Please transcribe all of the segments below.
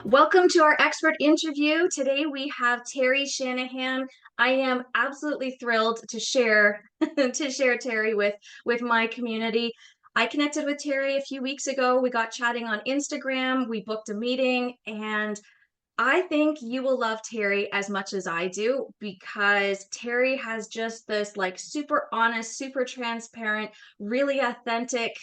Welcome to our expert interview. Today we have Terry Shanahan. I am absolutely thrilled to share Terry with my community. I connected with Terry a few weeks ago. We got chatting on Instagram. We booked a meeting, and I think you will love Terry as much as I do because Terry has just this like super honest, super transparent, really authentic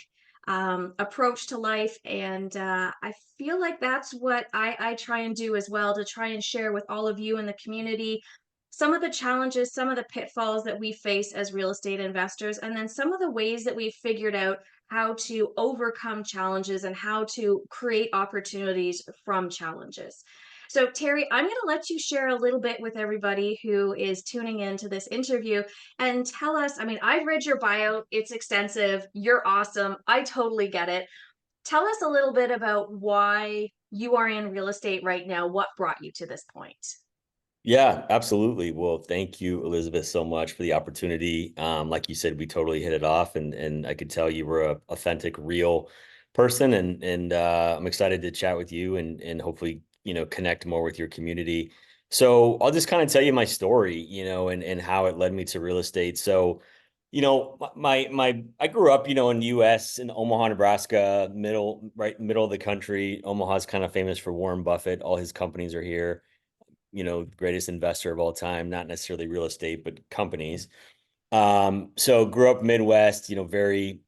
approach to life. And I feel like that's what I try and do as well, to try and share with all of you in the community some of the challenges, some of the pitfalls that we face as real estate investors, and then some of the ways that we've figured out how to overcome challenges and how to create opportunities from challenges. So, Terry, I'm going to let you share a little bit with everybody who is tuning into this interview and tell us. I mean, I've read your bio, it's extensive. You're awesome. I totally get it. Tell us a little bit about why you are in real estate right now. What brought you to this point? Yeah, absolutely. Well, thank you, Elizabeth, so much for the opportunity. Like you said, we totally hit it off, and I could tell you were a authentic, real person, and I'm excited to chat with you and hopefully connect more with your community. So I'll just kind of tell you my story, and how it led me to real estate. So, my I grew up, in the U.S. in Omaha, Nebraska, middle of the country. Omaha's kind of famous for Warren Buffett. All his companies are here, greatest investor of all time, not necessarily real estate, but companies. So grew up Midwest, very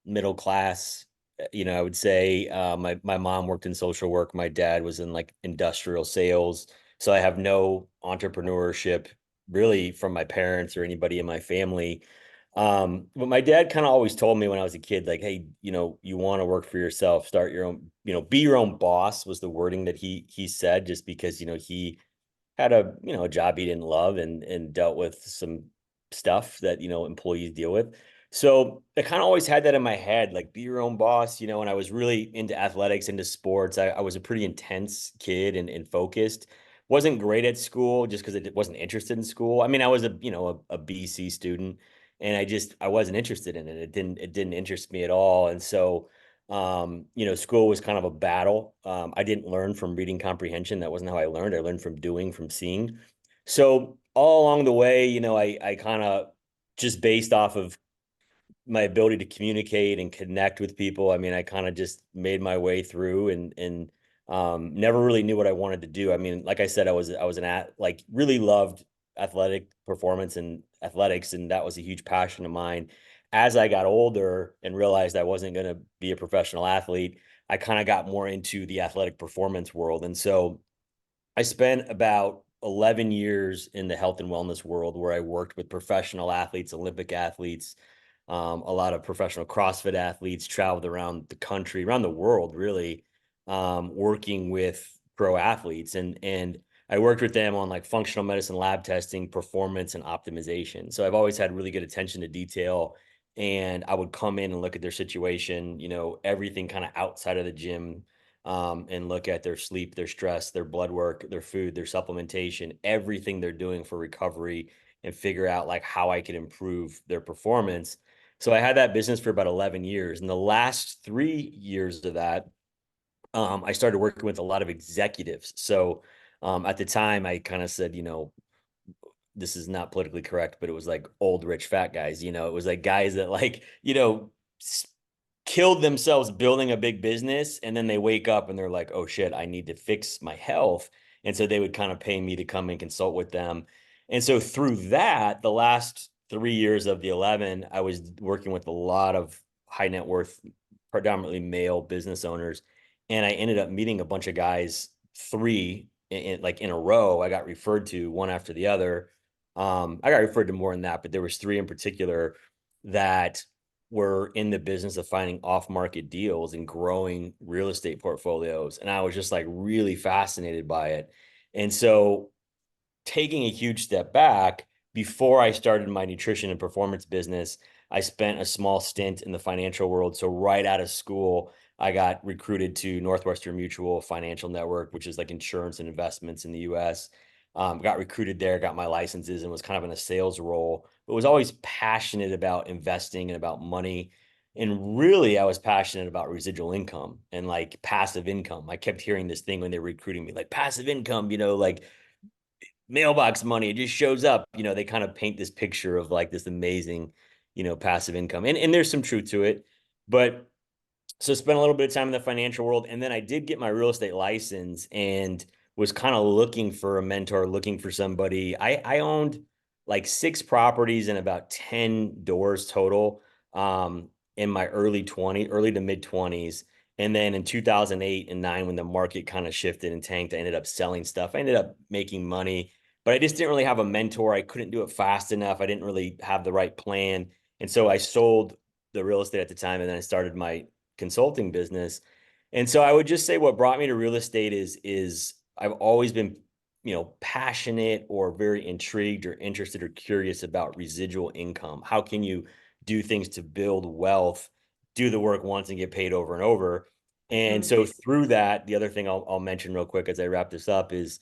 middle class. I would say my mom worked in social work. My dad was in like industrial sales. So I have no entrepreneurship really from my parents or anybody in my family. But my dad kind of always told me when I was a kid, like, hey, you want to work for yourself, start your own, be your own boss was the wording that he said, just because, he had a job he didn't love and dealt with some stuff that employees deal with. So I kind of always had that in my head, like be your own boss, and I was really into athletics, into sports. I was a pretty intense kid and focused. Wasn't great at school just because I wasn't interested in school. I mean, I was a BC student, and I wasn't interested in it. It didn't interest me at all. And so school was kind of a battle. I didn't learn from reading comprehension. That wasn't how I learned. I learned from doing, from seeing. So all along the way, I kind of, just based off of my ability to communicate and connect with people. I mean, I kind of just made my way through and never really knew what I wanted to do. I mean, like I said, I was like really loved athletic performance and athletics, and that was a huge passion of mine. As I got older and realized I wasn't going to be a professional athlete, I kind of got more into the athletic performance world. And so I spent about 11 years in the health and wellness world, where I worked with professional athletes, Olympic athletes, a lot of professional CrossFit athletes, traveled around the country, around the world, really, working with pro athletes. And I worked with them on like functional medicine, lab testing, performance, and optimization. So I've always had really good attention to detail. And I would come in and look at their situation, everything kind of outside of the gym, and look at their sleep, their stress, their blood work, their food, their supplementation, everything they're doing for recovery, and figure out like how I could improve their performance. So I had that business for about 11 years. And the last 3 years of that, I started working with a lot of executives. So at the time, I kind of said, this is not politically correct, but it was like old, rich, fat guys. It was like guys that like, killed themselves building a big business, and then they wake up and they're like, oh shit, I need to fix my health. And so they would kind of pay me to come and consult with them. And so through that, the last 3 years of the 11, I was working with a lot of high net worth, predominantly male business owners. And I ended up meeting a bunch of guys, three like in a row. I got referred to one after the other. I got referred to more than that, but there was three in particular that were in the business of finding off-market deals and growing real estate portfolios. And I was just like really fascinated by it. And so taking a huge step back, before I started my nutrition and performance business, I spent a small stint in the financial world. So right out of school, I got recruited to Northwestern Mutual Financial Network, which is like insurance and investments in the US. Got recruited there, got my licenses, and was kind of in a sales role, but was always passionate about investing and about money. And really, I was passionate about residual income and like passive income. I kept hearing this thing when they were recruiting me, like passive income, like mailbox money. It just shows up. They kind of paint this picture of like this amazing, passive income. And there's some truth to it. But so spent a little bit of time in the financial world. And then I did get my real estate license and was kind of looking for a mentor, looking for somebody. I owned like 6 properties and about 10 doors total in my early to mid 20s. And then in 2008 and 9, when the market kind of shifted and tanked, I ended up selling stuff. I ended up making money, but I just didn't really have a mentor. I couldn't do it fast enough. I didn't really have the right plan. And so I sold the real estate at the time, and then I started my consulting business. And so I would just say what brought me to real estate is I've always been, passionate or very intrigued or interested or curious about residual income. How can you do things to build wealth, do the work once and get paid over and over? And Mhm. so through that, the other thing I'll mention real quick as I wrap this up is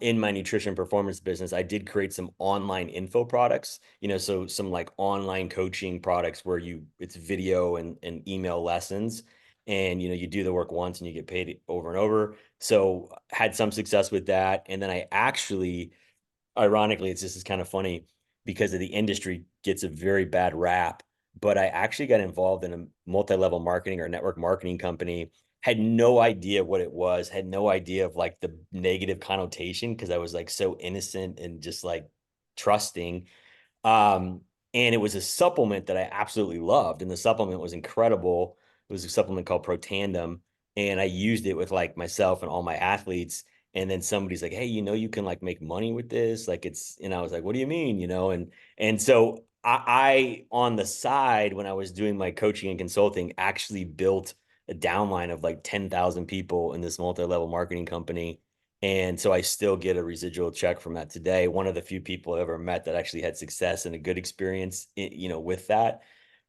in my nutrition performance business, I did create some online info products, so some like online coaching products where it's video and email lessons. And, you do the work once and you get paid over and over. So had some success with that. And then I actually, ironically, it's just is kind of funny because of the industry gets a very bad rap. But I actually got involved in a multi-level marketing or network marketing company, had no idea what it was, had no idea of like the negative connotation because I was like so innocent and just like trusting. Um, and it was a supplement that I absolutely loved. And the supplement was incredible. It was a supplement called Pro Tandem. And I used it with like myself and all my athletes. And then somebody's like, hey, you can like make money with this. Like and I was like, what do you mean? And so I on the side, when I was doing my coaching and consulting, actually built a downline of like 10,000 people in this multi-level marketing company. And so I still get a residual check from that today. One of the few people I've ever met that actually had success and a good experience, with that.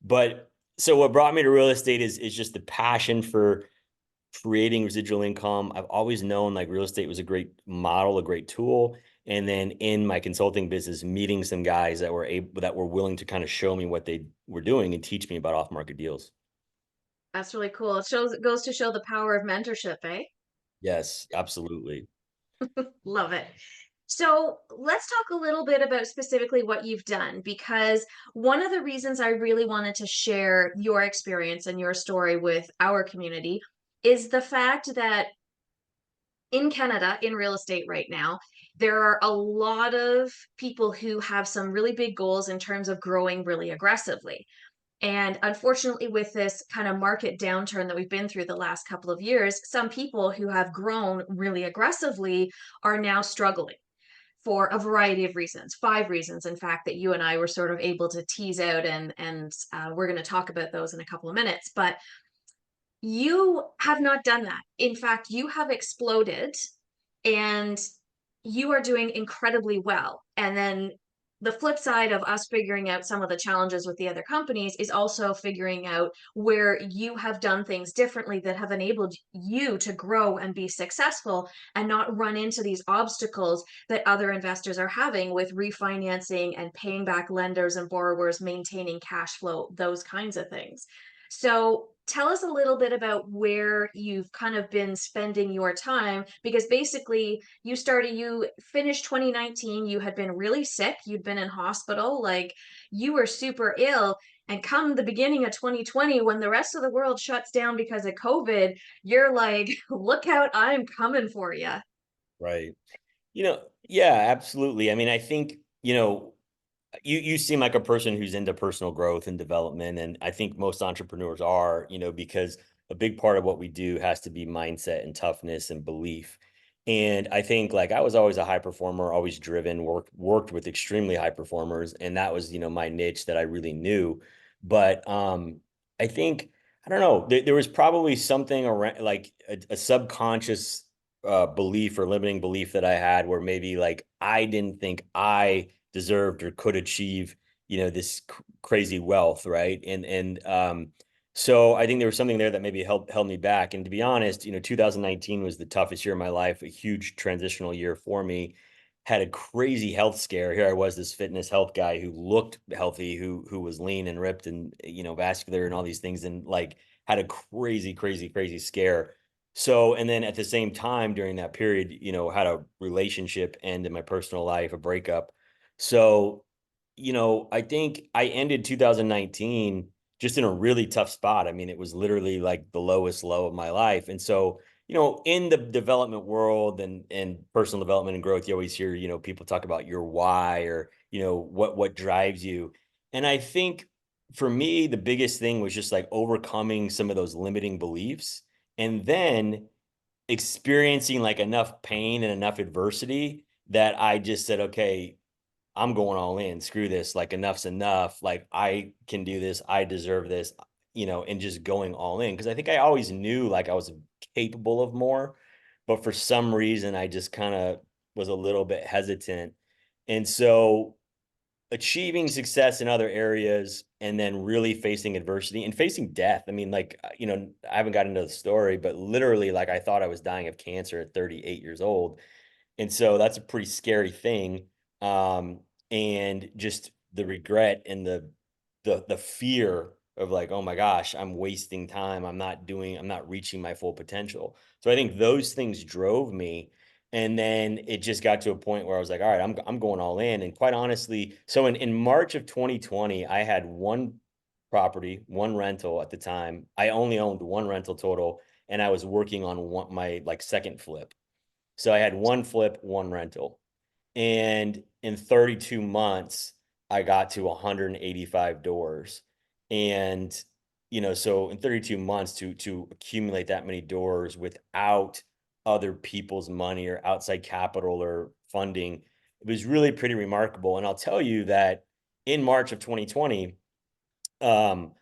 But so what brought me to real estate is just the passion for creating residual income. I've always known like real estate was a great model, a great tool. And then in my consulting business, meeting some guys that were willing to kind of show me what they were doing and teach me about off-market deals. That's really cool. It goes to show the power of mentorship, eh? Yes, absolutely. Love it. So let's talk a little bit about specifically what you've done, because one of the reasons I really wanted to share your experience and your story with our community is the fact that in Canada, in real estate right now, there are a lot of people who have some really big goals in terms of growing really aggressively. And unfortunately, with this kind of market downturn that we've been through the last couple of years, some people who have grown really aggressively are now struggling for a variety of reasons, 5 reasons, in fact, that you and I were sort of able to tease out, and we're going to talk about those in a couple of minutes. But you have not done that. In fact, you have exploded and you are doing incredibly well. And then the flip side of us figuring out some of the challenges with the other companies is also figuring out where you have done things differently that have enabled you to grow and be successful and not run into these obstacles that other investors are having with refinancing and paying back lenders and borrowers, maintaining cash flow, those kinds of things. So tell us a little bit about where you've kind of been spending your time, because basically you finished 2019, you had been really sick, you'd been in hospital, like you were super ill. And come the beginning of 2020, when the rest of the world shuts down because of COVID, you're like, look out, I'm coming for you. Right. Yeah, absolutely. I mean, I think, you seem like a person who's into personal growth and development. And I think most entrepreneurs are, because a big part of what we do has to be mindset and toughness and belief. And I think like I was always a high performer, always driven, worked with extremely high performers. And that was, my niche that I really knew. But I think, I don't know, there was probably something around like a subconscious belief or limiting belief that I had where maybe like I didn't think I deserved or could achieve, this crazy wealth, right? And so I think there was something there that maybe held me back. And to be honest, 2019 was the toughest year of my life, a huge transitional year for me. had a crazy health scare. Here I was, this fitness health guy who looked healthy, who was lean and ripped and, vascular and all these things, and like had a crazy, crazy, crazy scare. So, and then at the same time during that period, had a relationship end in my personal life, a breakup. So, I think I ended 2019 just in a really tough spot. I mean, it was literally like the lowest low of my life. And so, in the development world and personal development and growth, you always hear, people talk about your why, or, what drives you. And I think for me, the biggest thing was just like overcoming some of those limiting beliefs, and then experiencing like enough pain and enough adversity that I just said, okay, I'm going all in. Screw this. Like, enough's enough. Like, I can do this. I deserve this, and just going all in. Cause I think I always knew like I was capable of more, but for some reason I just kind of was a little bit hesitant. And so achieving success in other areas and then really facing adversity and facing death. I mean, like, I haven't gotten into the story, but literally, like, I thought I was dying of cancer at 38 years old, and so that's a pretty scary thing. Um, and just the regret and the fear of like, oh my gosh, I'm wasting time. I'm not reaching my full potential. So I think those things drove me. And then it just got to a point where I was like, all right, I'm going all in. And quite honestly, so in March of 2020, I had one property, one rental at the time. I only owned one rental total, and I was working on my like second flip. So I had one flip, one rental. And in 32 months, I got to 185 doors. And, so in 32 months to accumulate that many doors without other people's money or outside capital or funding, it was really pretty remarkable. And I'll tell you that in March of 2020, um,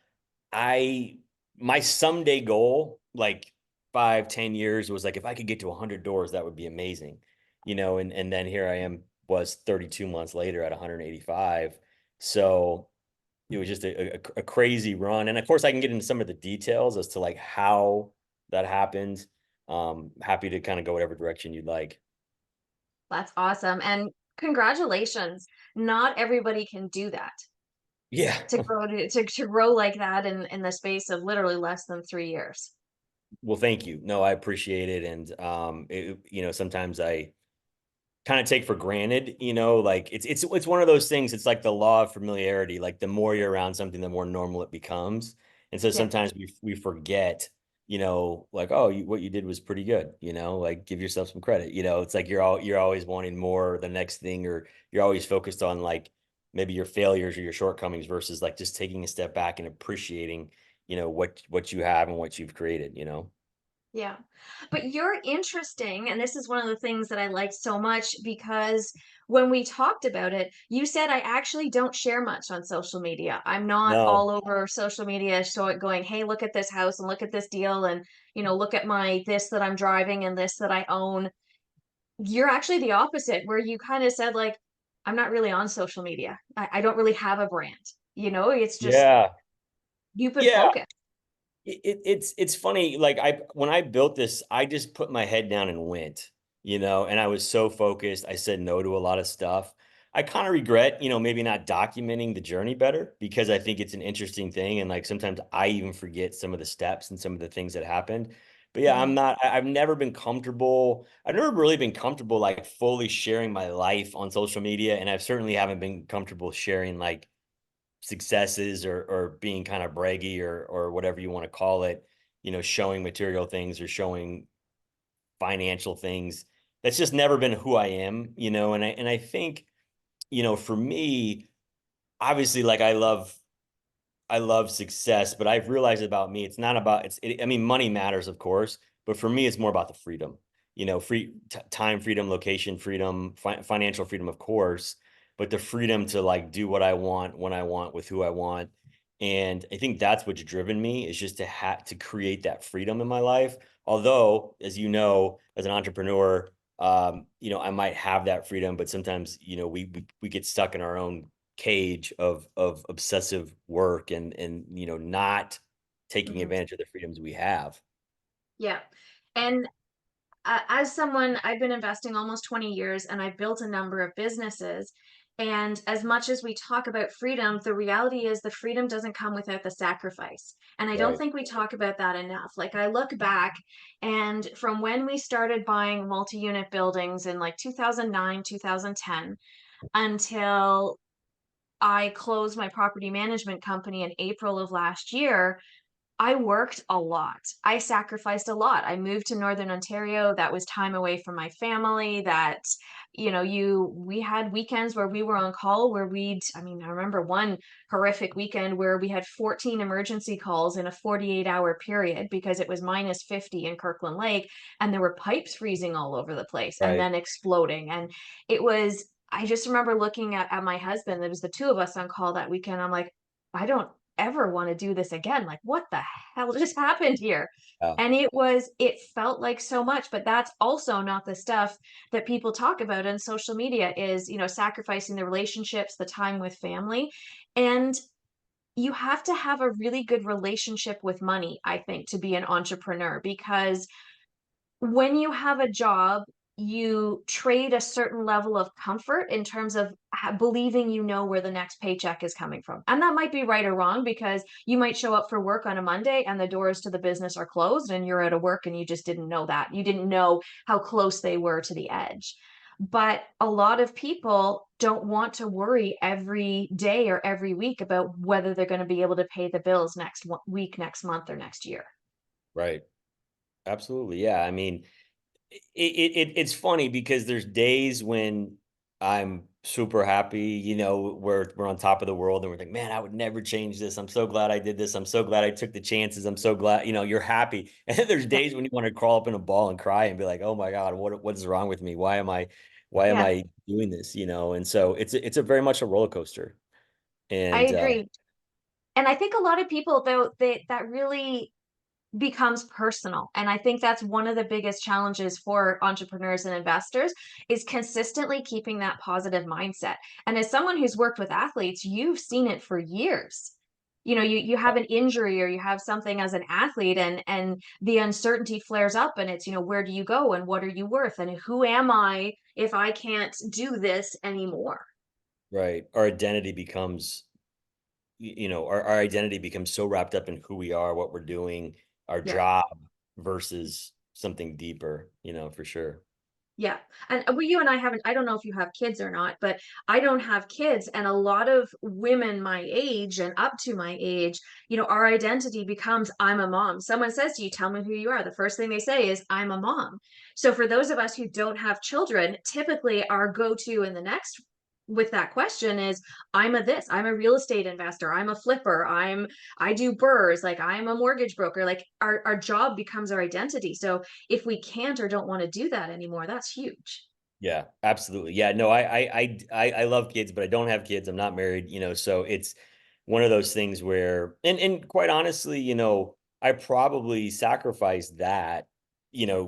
I my someday goal, like 5, 10 years, was like if I could get to 100 doors, that would be amazing, and then here I am, was 32 months later at 185. So it was just a crazy run. And of course, I can get into some of the details as to like how that happened. Happy to kind of go whatever direction you'd like. That's awesome. And congratulations. Not everybody can do that Yeah. to grow like that in the space of literally less than 3 years. Well, thank you. No, I appreciate it. And sometimes I kind of take for granted, like it's one of those things. It's like the law of familiarity. Like the more you're around something, the more normal it becomes. And so Yeah. sometimes we forget, like, oh, what you did was pretty good, like give yourself some credit. It's like you're always wanting more, the next thing, or you're always focused on like maybe your failures or your shortcomings versus like just taking a step back and appreciating, what you have and what you've created. Yeah. But you're interesting, and this is one of the things that I like so much because when we talked about it, you said I actually don't share much on social media. I'm not No. all over social media going, "Hey, look at this house and look at this deal and, look at my this that I'm driving and this that I own." You're actually the opposite where you kind of said like, "I'm not really on social media. I don't really have a brand." It's just Yeah. you've been Yeah. focused. It's funny, like, when I built this, I just put my head down and went, and I was so focused. I said no to a lot of stuff. I kind of regret, maybe not documenting the journey better, because I think it's an interesting thing. And like sometimes I even forget some of the steps and some of the things that happened. But yeah, Mhm. I've never been comfortable. I've never really been comfortable like fully sharing my life on social media. And I've certainly haven't been comfortable sharing like successes, or being kind of braggy, or whatever you want to call it, showing material things or showing financial things. That's just never been who I am, and I think, for me, obviously, like, I love success, but I've realized about me, it's not about I mean, money matters, of course, but for me, it's more about the freedom. Free time freedom, location freedom, financial freedom, of course, but the freedom to like do what I want when I want with who I want. And I think that's what's driven me, is just to create that freedom in my life. Although, as you know, as an entrepreneur, I might have that freedom, but sometimes, we get stuck in our own cage of obsessive work, and not taking Mhm. advantage of the freedoms we have. Yeah. And as someone, I've been investing almost 20 years and I've built a number of businesses. And as much as we talk about freedom, the reality is the freedom doesn't come without the sacrifice. And I don't Right. think we talk about that enough. Like I look back and from when we started buying multi-unit buildings in like 2009, 2010, until I closed my property management company in April of last year, I worked a lot. I sacrificed a lot. I moved to Northern Ontario. That was time away from my family. That, we had weekends where we were on call where I mean, I remember one horrific weekend where we had 14 emergency calls in a 48-hour period because it was minus 50 in Kirkland Lake and there were pipes freezing all over the place and Right. then exploding. And I just remember looking at my husband. There was the two of us on call that weekend. I'm like, I don't ever want to do this again. Like, what the hell just happened here? Yeah. And it felt like so much, but that's also not the stuff that people talk about on social media is, sacrificing the relationships, the time with family. And you have to have a really good relationship with money, I think, to be an entrepreneur because when you have a job, you trade a certain level of comfort in terms of believing where the next paycheck is coming from. And that might be right or wrong because you might show up for work on a Monday and the doors to the business are closed and you're out of work and you just didn't know that. You didn't know how close they were to the edge. But a lot of people don't want to worry every day or every week about whether they're going to be able to pay the bills next week, next month, or next year. Right. Absolutely. Yeah. I mean, it's funny because there's days when I'm super happy, we're on top of the world and we're like, man, I would never change this. I'm so glad I did this. I'm so glad I took the chances. I'm so glad, you're happy. And then there's Yeah. days when you want to crawl up in a ball and cry and be like, oh my God, what is wrong with me? Why am Yeah, I doing this? And so it's a very much a roller coaster. I And agree. And I think a lot of people though that really becomes personal. And I think that's one of the biggest challenges for entrepreneurs and investors is consistently keeping that positive mindset. And as someone who's worked with athletes, you've seen it for years. You have an injury or you have something as an athlete and the uncertainty flares up and it's, where do you go and what are you worth and who am I if I can't do this anymore? right, our identity becomes our identity becomes so wrapped up in who we are, what we're doing, our Yeah. job versus something deeper, for sure. Yeah. And you and I haven't, I don't know if you have kids or not, but I don't have kids. And a lot of women my age and up to my age, our identity becomes I'm a mom. Someone says to you, tell me who you are. The first thing they say is I'm a mom. So for those of us who don't have children, typically our go-to in the next with that question is I'm a real estate investor, I'm a flipper, I do BRRRRs, like I'm a mortgage broker. Like our job becomes our identity. So if we can't or don't want to do that anymore, that's huge. Yeah, absolutely. Yeah, no, I love kids, but I don't have kids. I'm not married, so it's one of those things where, and quite honestly, I probably sacrificed that,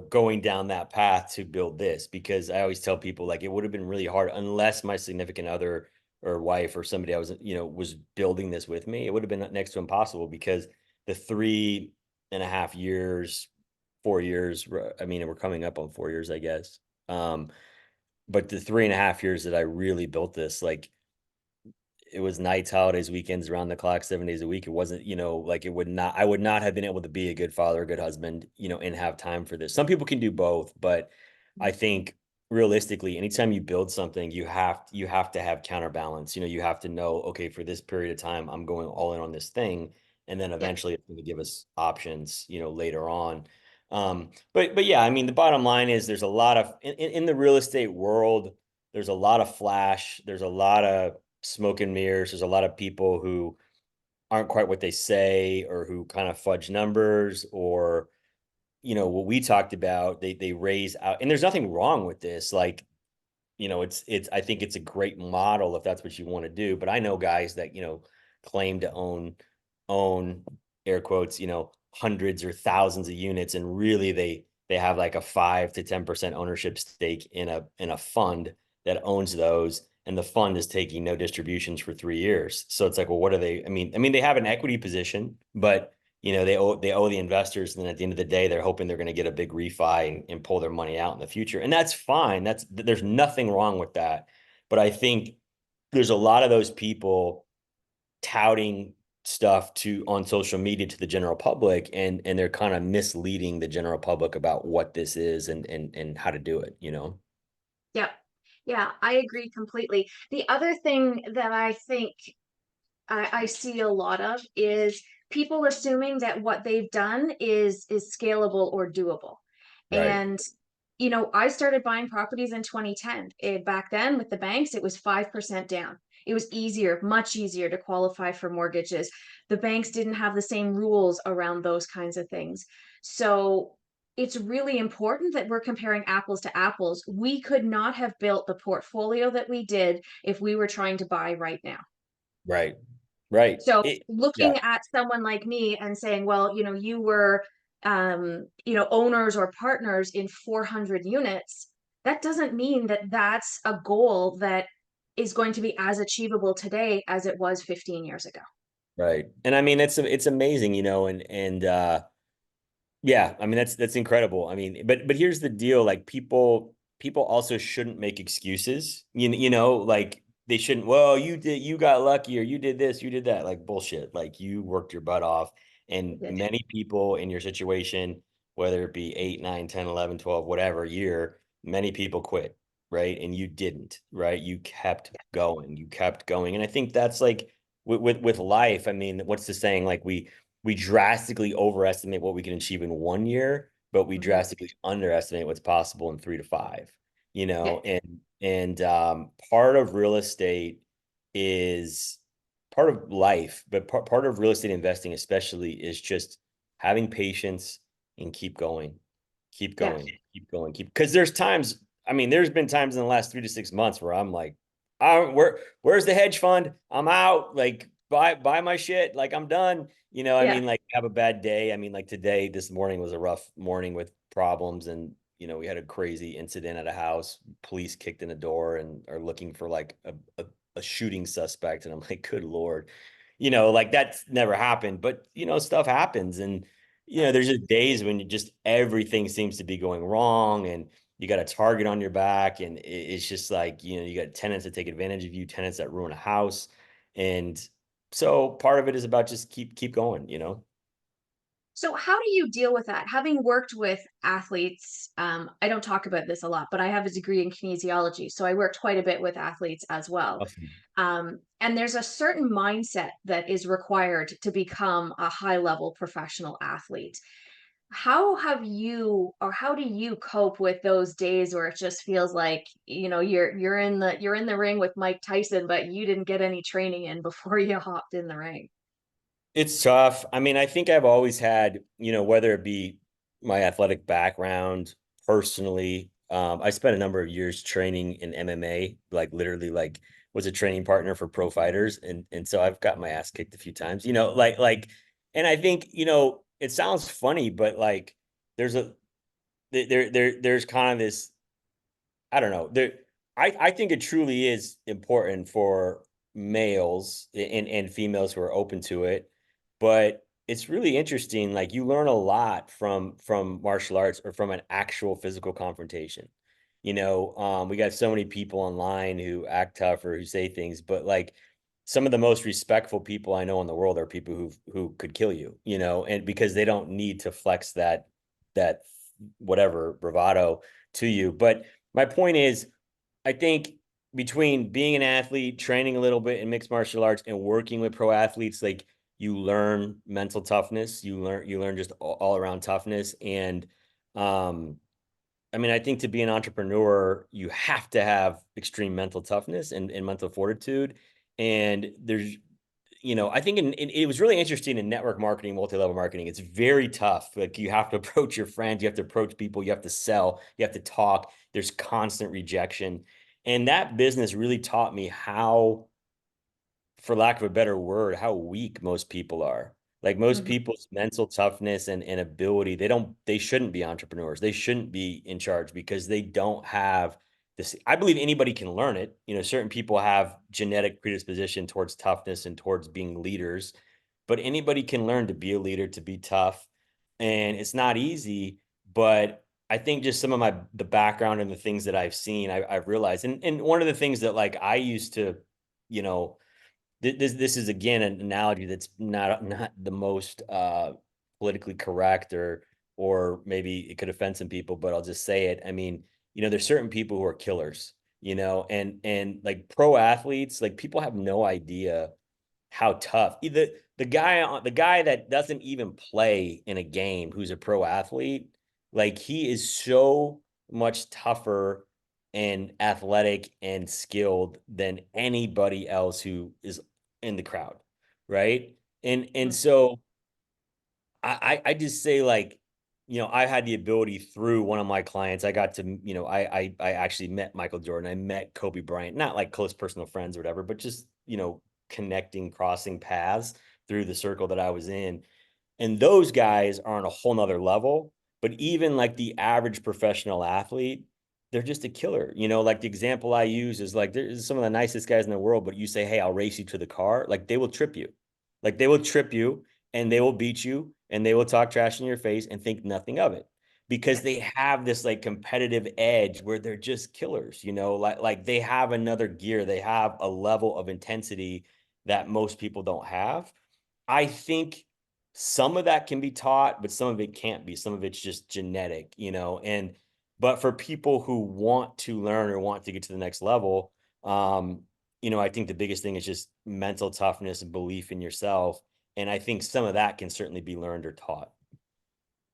going down that path to build this because I always tell people like it would have been really hard unless my significant other or wife or somebody I was, was building this with me. It would have been next to impossible because the 3.5 years, 4 years, I mean, we're coming up on 4 years, I guess. But the 3.5 years that I really built this, like it was nights, holidays, weekends, around the clock, 7 days a week. It wasn't, like I would not have been able to be a good father, a good husband, and have time for this. Some people can do both, but I think realistically, anytime you build something, you have to have counterbalance. You have to know, okay, for this period of time, I'm going all in on this thing. And then Yeah. eventually it's going to give us options, later on. But yeah, I mean, the bottom line is there's a lot of in the real estate world, there's a lot of flash, there's a lot of smoke and mirrors. There's a lot of people who aren't quite what they say or who kind of fudge numbers or what we talked about, they raise out, and there's nothing wrong with this. Like, it's I think it's a great model if that's what you want to do. But I know guys that, claim to own air quotes, hundreds or thousands of units, and really they have like a 5 to 10% ownership stake in a fund that owns those, and the fund is taking no distributions for 3 years. So it's like, well, what are they? I mean, they have an equity position, but they owe the investors, and then at the end of the day, they're hoping they're going to get a big refi and pull their money out in the future. And that's fine. There's nothing wrong with that. But I think there's a lot of those people touting stuff to on social media to the general public, and they're kind of misleading the general public about what this is and how to do it. Yeah. Yeah, I agree completely. The other thing that I think I see a lot of is people assuming that what they've done is scalable or doable. Right. And I started buying properties in 2010. Back then with the banks, it was 5% down. It was easier, much easier to qualify for mortgages. The banks didn't have the same rules around those kinds of things. So it's really important that we're comparing apples to apples. We could not have built the portfolio that we did if we were trying to buy right now. Right. Right. So Yeah. looking at someone like me and saying, well, you were, owners or partners in 400 units, that doesn't mean that that's a goal that is going to be as achievable today as it was 15 years ago. Right. And I mean, it's amazing, and yeah, I mean that's incredible. I mean, but here's the deal, like people also shouldn't make excuses. Like they shouldn't, well, you got lucky, or you did this, you did that. Like bullshit. Like you worked your butt off. I And did. many people in your situation, whether it be 8, 9, 10, 11, 12, whatever year, many people quit, right? And you didn't, right? You kept going. You kept going. And I think that's like with life. I mean, what's the saying? Like we drastically overestimate what we can achieve in 1 year, but we Mhm. drastically underestimate what's possible in 3 to 5. Yeah. And part of real estate is part of life, but part of real estate investing especially is just having patience and keep Yeah. going, keep going, because there's times. I mean, there's been times in the last 3 to 6 months where I'm like, where's the hedge fund? I'm out. Like, buy my shit. Like, I'm done. I Yeah. mean, like, have a bad day. I mean, like today, this morning was a rough morning with problems, and we had a crazy incident at a house. Police kicked in the door and are looking for like a shooting suspect, and I'm like, good Lord, like that's never happened, but stuff happens, and there's just days when just everything seems to be going wrong, and you got a target on your back, and it's just like you got tenants that take advantage of you, tenants that ruin a house, and so part of it is about just keep going. So how do you deal with that? Having worked with athletes, I don't talk about this a lot, but I have a degree in kinesiology, so I worked quite a bit with athletes as well. Awesome. And there's a certain mindset that is required to become a high level professional athlete. How have you, or how do you cope with those days where it just feels like, you're in the ring with Mike Tyson, but you didn't get any training in before you hopped in the ring? It's tough. I mean, I think I've always had, whether it be my athletic background personally. I spent a number of years training in MMA, like literally like was a training partner for pro fighters. And so I've got my ass kicked a few times, and I think, it sounds funny, but like there's a, there's kind of this, I don't know. I think it truly is important for males and females who are open to it, but it's really interesting. Like you learn a lot from martial arts or from an actual physical confrontation. We got so many people online who act tough or who say things, but like some of the most respectful people I know in the world are people who could kill you. And because they don't need to flex that whatever bravado to you, but my point is, I think between being an athlete, training a little bit in mixed martial arts, and working with pro athletes, like you learn mental toughness, you learn just all around toughness. And I mean, I think to be an entrepreneur, you have to have extreme mental toughness and mental fortitude. And I think it was really interesting in network marketing, multi-level marketing. It's very tough. Like you have to approach your friends, you have to approach people, you have to sell, you have to talk. There's constant rejection. And that business really taught me how, for lack of a better word, how weak most people are. Like most Mhm. people's mental toughness and ability, they shouldn't be entrepreneurs. They shouldn't be in charge because they don't have this. I believe anybody can learn it. Certain people have genetic predisposition towards toughness and towards being leaders. but anybody can learn to be a leader, to be tough. And it's not easy, but I think just some of the background and the things that I've seen, I've realized. And one of the things that like I used to, you know, this is again an analogy that's not the most politically correct, or maybe it could offend some people, but I'll just say it. I mean, there's certain people who are killers, and like pro athletes, like people have no idea how tough. Either the guy that doesn't even play in a game, who's a pro athlete, like he is so much tougher and athletic and skilled than anybody else who is in the crowd, right? And so I just say, like, I had the ability through one of my clients. I got to, I actually met Michael Jordan. I met Kobe Bryant, not like close personal friends or whatever, but just, connecting, crossing paths through the circle that I was in. And those guys are on a whole nother level. But even like the average professional athlete, they're just a killer. Like the example I use is like, there's some of the nicest guys in the world, but you say, hey, I'll race you to the car. Like they will trip you. Like they will trip you and they will beat you and they will talk trash in your face and think nothing of it, because Yeah. they have this like competitive edge where they're just killers, like they have another gear. They have a level of intensity that most people don't have. I think some of that can be taught, but some of it can't be. Some of it's just genetic, and but for people who want to learn or want to get to the next level, um, I think the biggest thing is just mental toughness and belief in yourself. And I think some of that can certainly be learned or taught.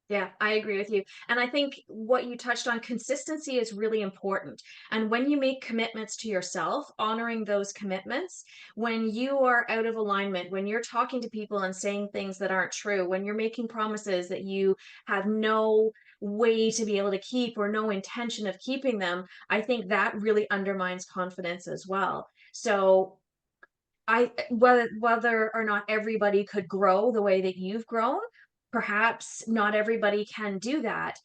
Yeah, I agree with you. And I think what you touched on, consistency is really important. And when you make commitments to yourself, honoring those commitments, when you are out of alignment, when you're talking to people and saying things that aren't true, when you're making promises that you have no way to be able to keep or no intention of keeping them, I think that really undermines confidence as well. So whether or not everybody could grow the way that you've grown, perhaps not everybody can do that.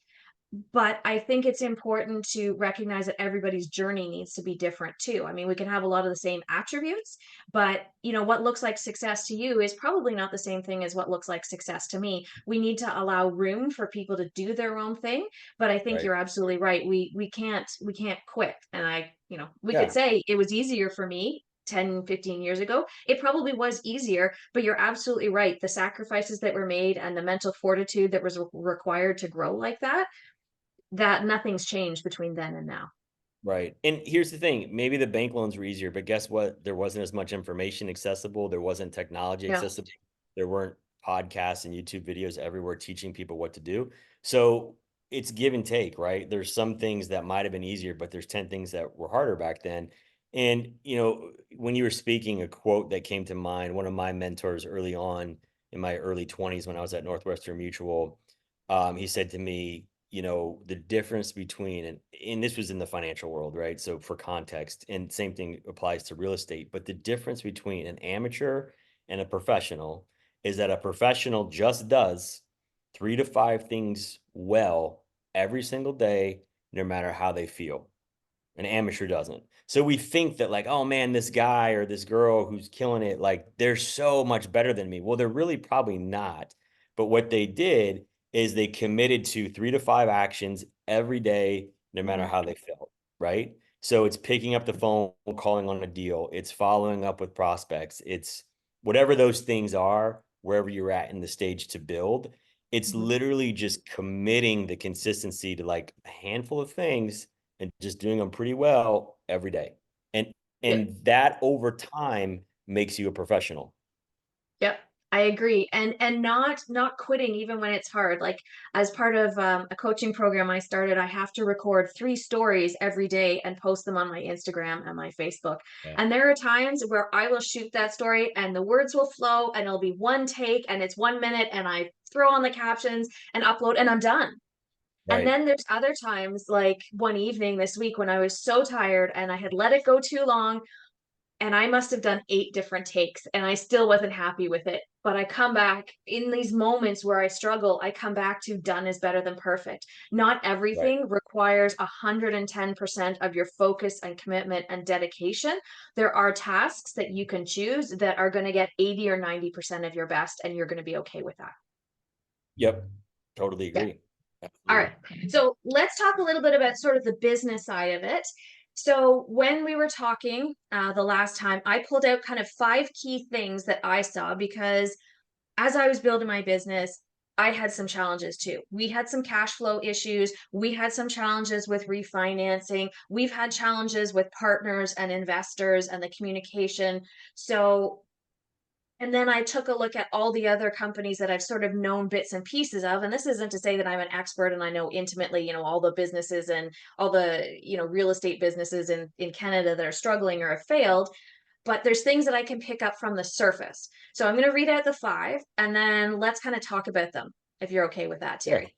But I think it's important to recognize that everybody's journey needs to be different too. I mean, we can have a lot of the same attributes, but what looks like success to you is probably not the same thing as what looks like success to me. We need to allow room for people to do their own thing, but I think Right. you're absolutely right. We can't quit. And we could Yeah. say it was easier for me 10, 15 years ago. It probably was easier, but you're absolutely right. The sacrifices that were made and the mental fortitude that was required to grow like that nothing's changed between then and now. Right. And here's the thing, maybe the bank loans were easier, but guess what? There wasn't as much information accessible. There wasn't technology Yeah. accessible. There weren't podcasts and YouTube videos everywhere teaching people what to do. So it's give and take, right? There's some things that might have been easier, but there's 10 things that were harder back then. And, when you were speaking, a quote that came to mind, one of my mentors early on in my early 20s when I was at Northwestern Mutual, he said to me, the difference between, and this was in the financial world, right? So for context, and same thing applies to real estate, but the difference between an amateur and a professional is that a professional just does 3 to 5 things well every single day, no matter how they feel. An amateur doesn't. So we think that, like, oh man, this guy or this girl who's killing it, like they're so much better than me. Well, they're really probably not. But what they did is they committed to 3 to 5 actions every day, no matter Mhm. how they felt, right? So it's picking up the phone, calling on a deal, it's following up with prospects, it's whatever those things are, wherever you're at in the stage to build. It's Mhm. literally just committing the consistency to like a handful of things and just doing them pretty well every day. And Yeah. and that over time makes you a professional. Yep. I agree. And not quitting even when it's hard. Like as part of a coaching program I started, I have to record 3 stories every day and post them on my Instagram and my Facebook. Yeah. And there are times where I will shoot that story and the words will flow and it'll be one take and it's 1 minute and I throw on the captions and upload and I'm done. And Right. then there's other times, like one evening this week when I was so tired and I had let it go too long. and I must have done 8 different takes and I still wasn't happy with it. But I come back in these moments where I struggle, I come back to done is better than perfect. Not Right. everything requires 110% of your focus and commitment and dedication. There are tasks that you can choose that are going to get 80 or 90% of your best, and you're going to be okay with that. Yep. Totally Yeah. agree. All right. Absolutely. So let's talk a little bit about sort of the business side of it. So when we were talking the last time, I pulled out kind of 5 key things that I saw because as I was building my business, I had some challenges too. We had some cash flow issues. We had some challenges with refinancing. We've had challenges with partners and investors and the communication. So and then I took a look at all the other companies that I've sort of known bits and pieces of. And this isn't to say that I'm an expert and I know intimately, all the businesses and all the, real estate businesses in Canada that are struggling or have failed, but there's things that I can pick up from the surface. So I'm going to read out the 5 and then let's kind of talk about them if you're okay with that, Yeah. Terry.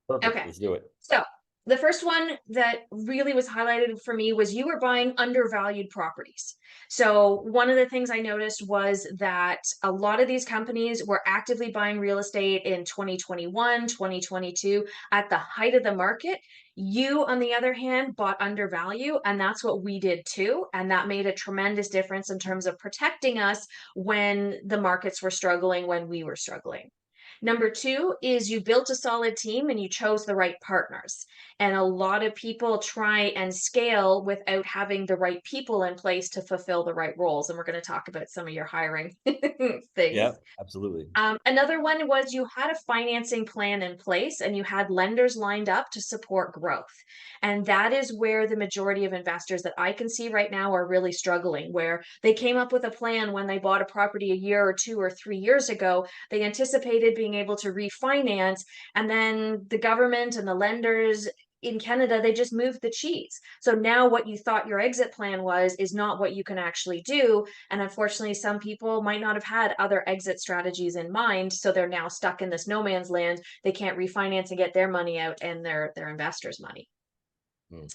Perfect. Okay. Let's do it. So the first one that really was highlighted for me was you were buying undervalued properties. So one of the things I noticed was that a lot of these companies were actively buying real estate in 2021, 2022 at the height of the market. You, on the other hand, bought undervalue, and that's what we did too. And that made a tremendous difference in terms of protecting us when the markets were struggling, when we were struggling. Number 2 is you built a solid team and you chose the right partners. And a lot of people try and scale without having the right people in place to fulfill the right roles. And we're going to talk about some of your hiring things. Yeah, absolutely. Another one was you had a financing plan in place and you had lenders lined up to support growth. And that is where the majority of investors that I can see right now are really struggling, where they came up with a plan when they bought a property a year or 2 or 3 years ago. They anticipated being able to refinance, and then the government and the lenders in Canada, they just moved the cheese. So now what you thought your exit plan was is not what you can actually do. And unfortunately, some people might not have had other exit strategies in mind. So they're now stuck in this no man's land. They can't refinance and get their money out and their investors' money. Mm.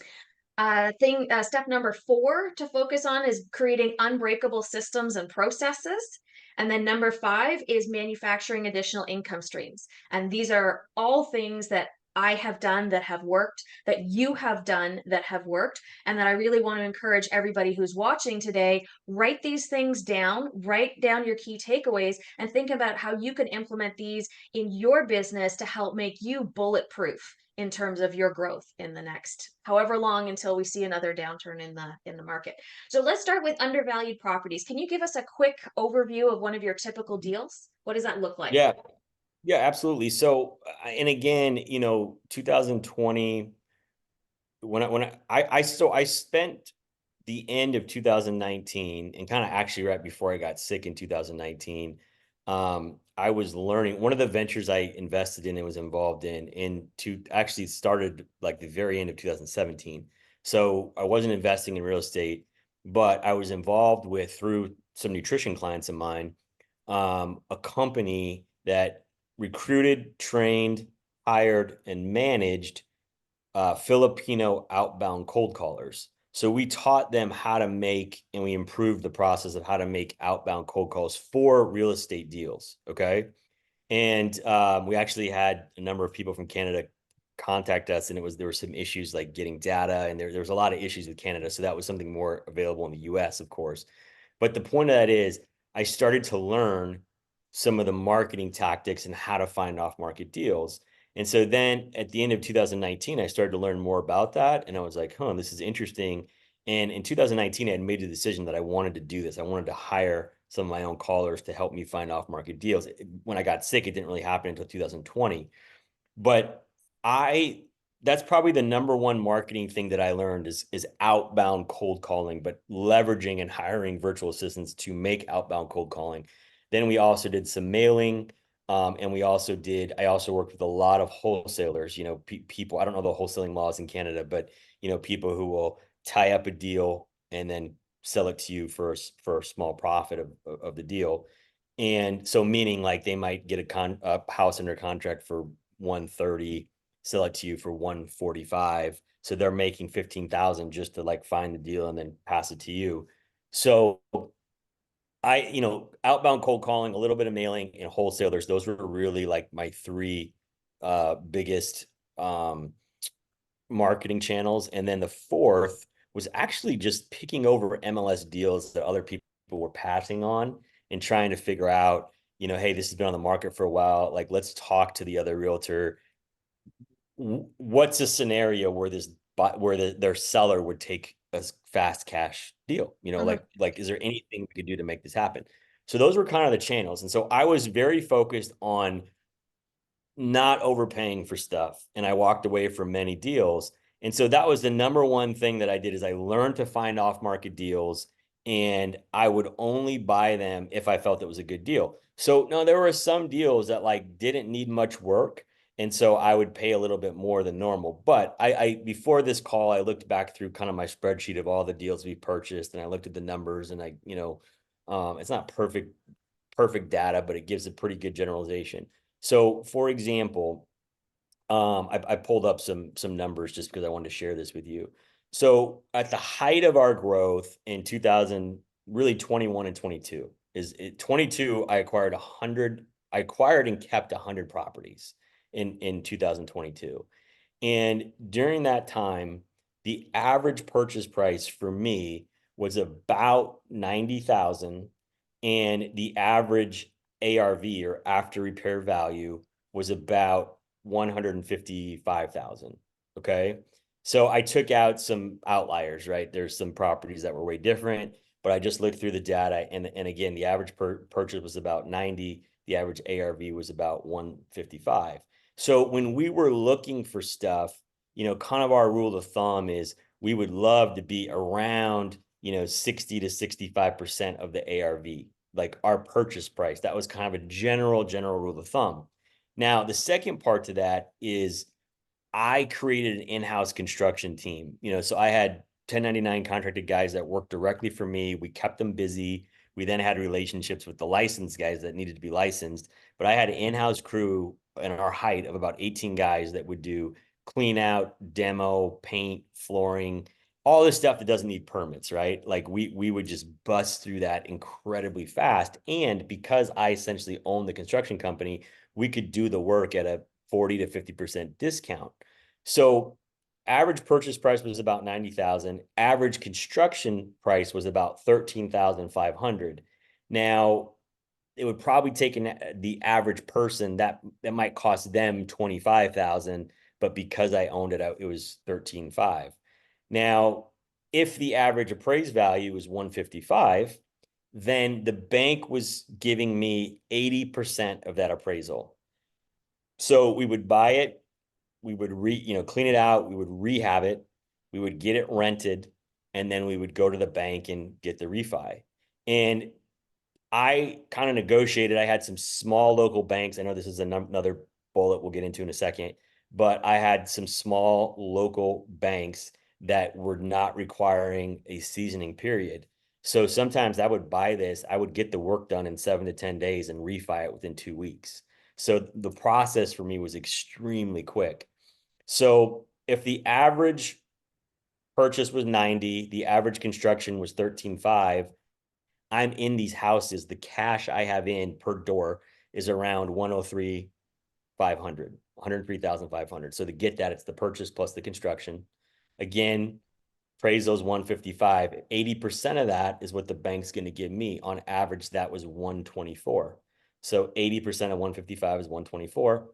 Step number 4 to focus on is creating unbreakable systems and processes. And then number 5 is manufacturing additional income streams. And these are all things that I have done that have worked, that you have done that have worked, and that I really want to encourage everybody who's watching today, write these things down, write down your key takeaways, and think about how you can implement these in your business to help make you bulletproof in terms of your growth in the next however long until we see another downturn in the market. So let's start with undervalued properties. Can you give us a quick overview of one of your typical deals? What does that look like? Yeah. Yeah, absolutely. So, and again, 2020, I spent the end of 2019 and kind of actually right before I got sick in 2019, I was learning one of the ventures I invested in and was involved in to actually started like the very end of 2017. So I wasn't investing in real estate, but I was involved with through some nutrition clients of mine, a company that recruited, trained, hired, and managed Filipino outbound cold callers. So we taught them how to make and we improved the process of how to make outbound cold calls for real estate deals. Okay. And we actually had a number of people from Canada contact us, and there were some issues like getting data, and there was a lot of issues with Canada. So that was something more available in the US, of course. But the point of that is I started to learn some of the marketing tactics and how to find off-market deals. And so then at the end of 2019, I started to learn more about that. And I was like, huh, this is interesting. And in 2019, I had made the decision that I wanted to do this. I wanted to hire some of my own callers to help me find off-market deals. When I got sick, it didn't really happen until 2020. But I that's probably the number one marketing thing that I learned is outbound cold calling, but leveraging and hiring virtual assistants to make outbound cold calling. Then we also did some mailing. And I also worked with a lot of wholesalers, people, I don't know the wholesaling laws in Canada, but, people who will tie up a deal and then sell it to you for a small profit of the deal. And so meaning like they might get a house under contract for 130, sell it to you for 145. So they're making 15,000 just to like find the deal and then pass it to you. So outbound cold calling, a little bit of mailing, and wholesalers, those were really like my three biggest um marketing channels. And then the fourth was actually just picking over MLS deals that other people were passing on and trying to figure out, hey, this has been on the market for a while. Like, let's talk to the other realtor. What's a scenario where their seller would take a fast cash deal? Mhm. Is there anything we could do to make this happen? So those were kind of the channels. And so I was very focused on not overpaying for stuff, and I walked away from many deals. And so that was the number one thing that I did, is I learned to find off market deals, and I would only buy them if I felt it was a good deal. So no, there were some deals that like didn't need much work, and so I would pay a little bit more than normal. But I before this call, I looked back through kind of my spreadsheet of all the deals we purchased, and I looked at the numbers, and it's not perfect data, but it gives a pretty good generalization. So, for example, I pulled up some numbers just because I wanted to share this with you. So, at the height of our growth in 2000, really 21 and 22, 22, I acquired and kept 100 properties in 2022. And during that time, the average purchase price for me was about 90,000, and the average ARV, or after repair value, was about 155,000. Okay. So I took out some outliers, right? There's some properties that were way different, but I just looked through the data, and again, the average purchase was about 90, the average ARV was about 155. So when we were looking for stuff, kind of our rule of thumb is we would love to be around, 60 to 65% of the ARV, like our purchase price. That was kind of a general rule of thumb. Now, the second part to that is I created an in-house construction team. So I had 1099 contracted guys that worked directly for me. We kept them busy. We then had relationships with the licensed guys that needed to be licensed. But I had an in-house crew in our height of about 18 guys that would do clean out, demo, paint, flooring, all this stuff that doesn't need permits, right? Like we would just bust through that incredibly fast. And because I essentially owned the construction company, we could do the work at a 40 to 50% discount. So average purchase price was about 90,000. Average construction price was about 13,500. Now, it would probably take the average person that might cost them 25,000, but because I owned it, it was 13,500. Now, if the average appraised value was 155, then the bank was giving me 80% of that appraisal. So we would buy it, we would clean it out, we would rehab it, we would get it rented, and then we would go to the bank and get the refi. And I kind of negotiated. I had some small local banks. I know this is another bullet we'll get into in a second, but I had some small local banks that were not requiring a seasoning period. So sometimes I would buy this, I would get the work done in 7 to 10 days and refi it within 2 weeks. So the process for me was extremely quick. So if the average purchase was 90, the average construction was 13.5, I'm in these houses, the cash I have in per door is around 103,500, 103,500. So to get that, it's the purchase plus the construction. Again, appraisal's 155. 80% of that is what the bank's going to give me. On average, that was 124. So 80% of 155 is 124.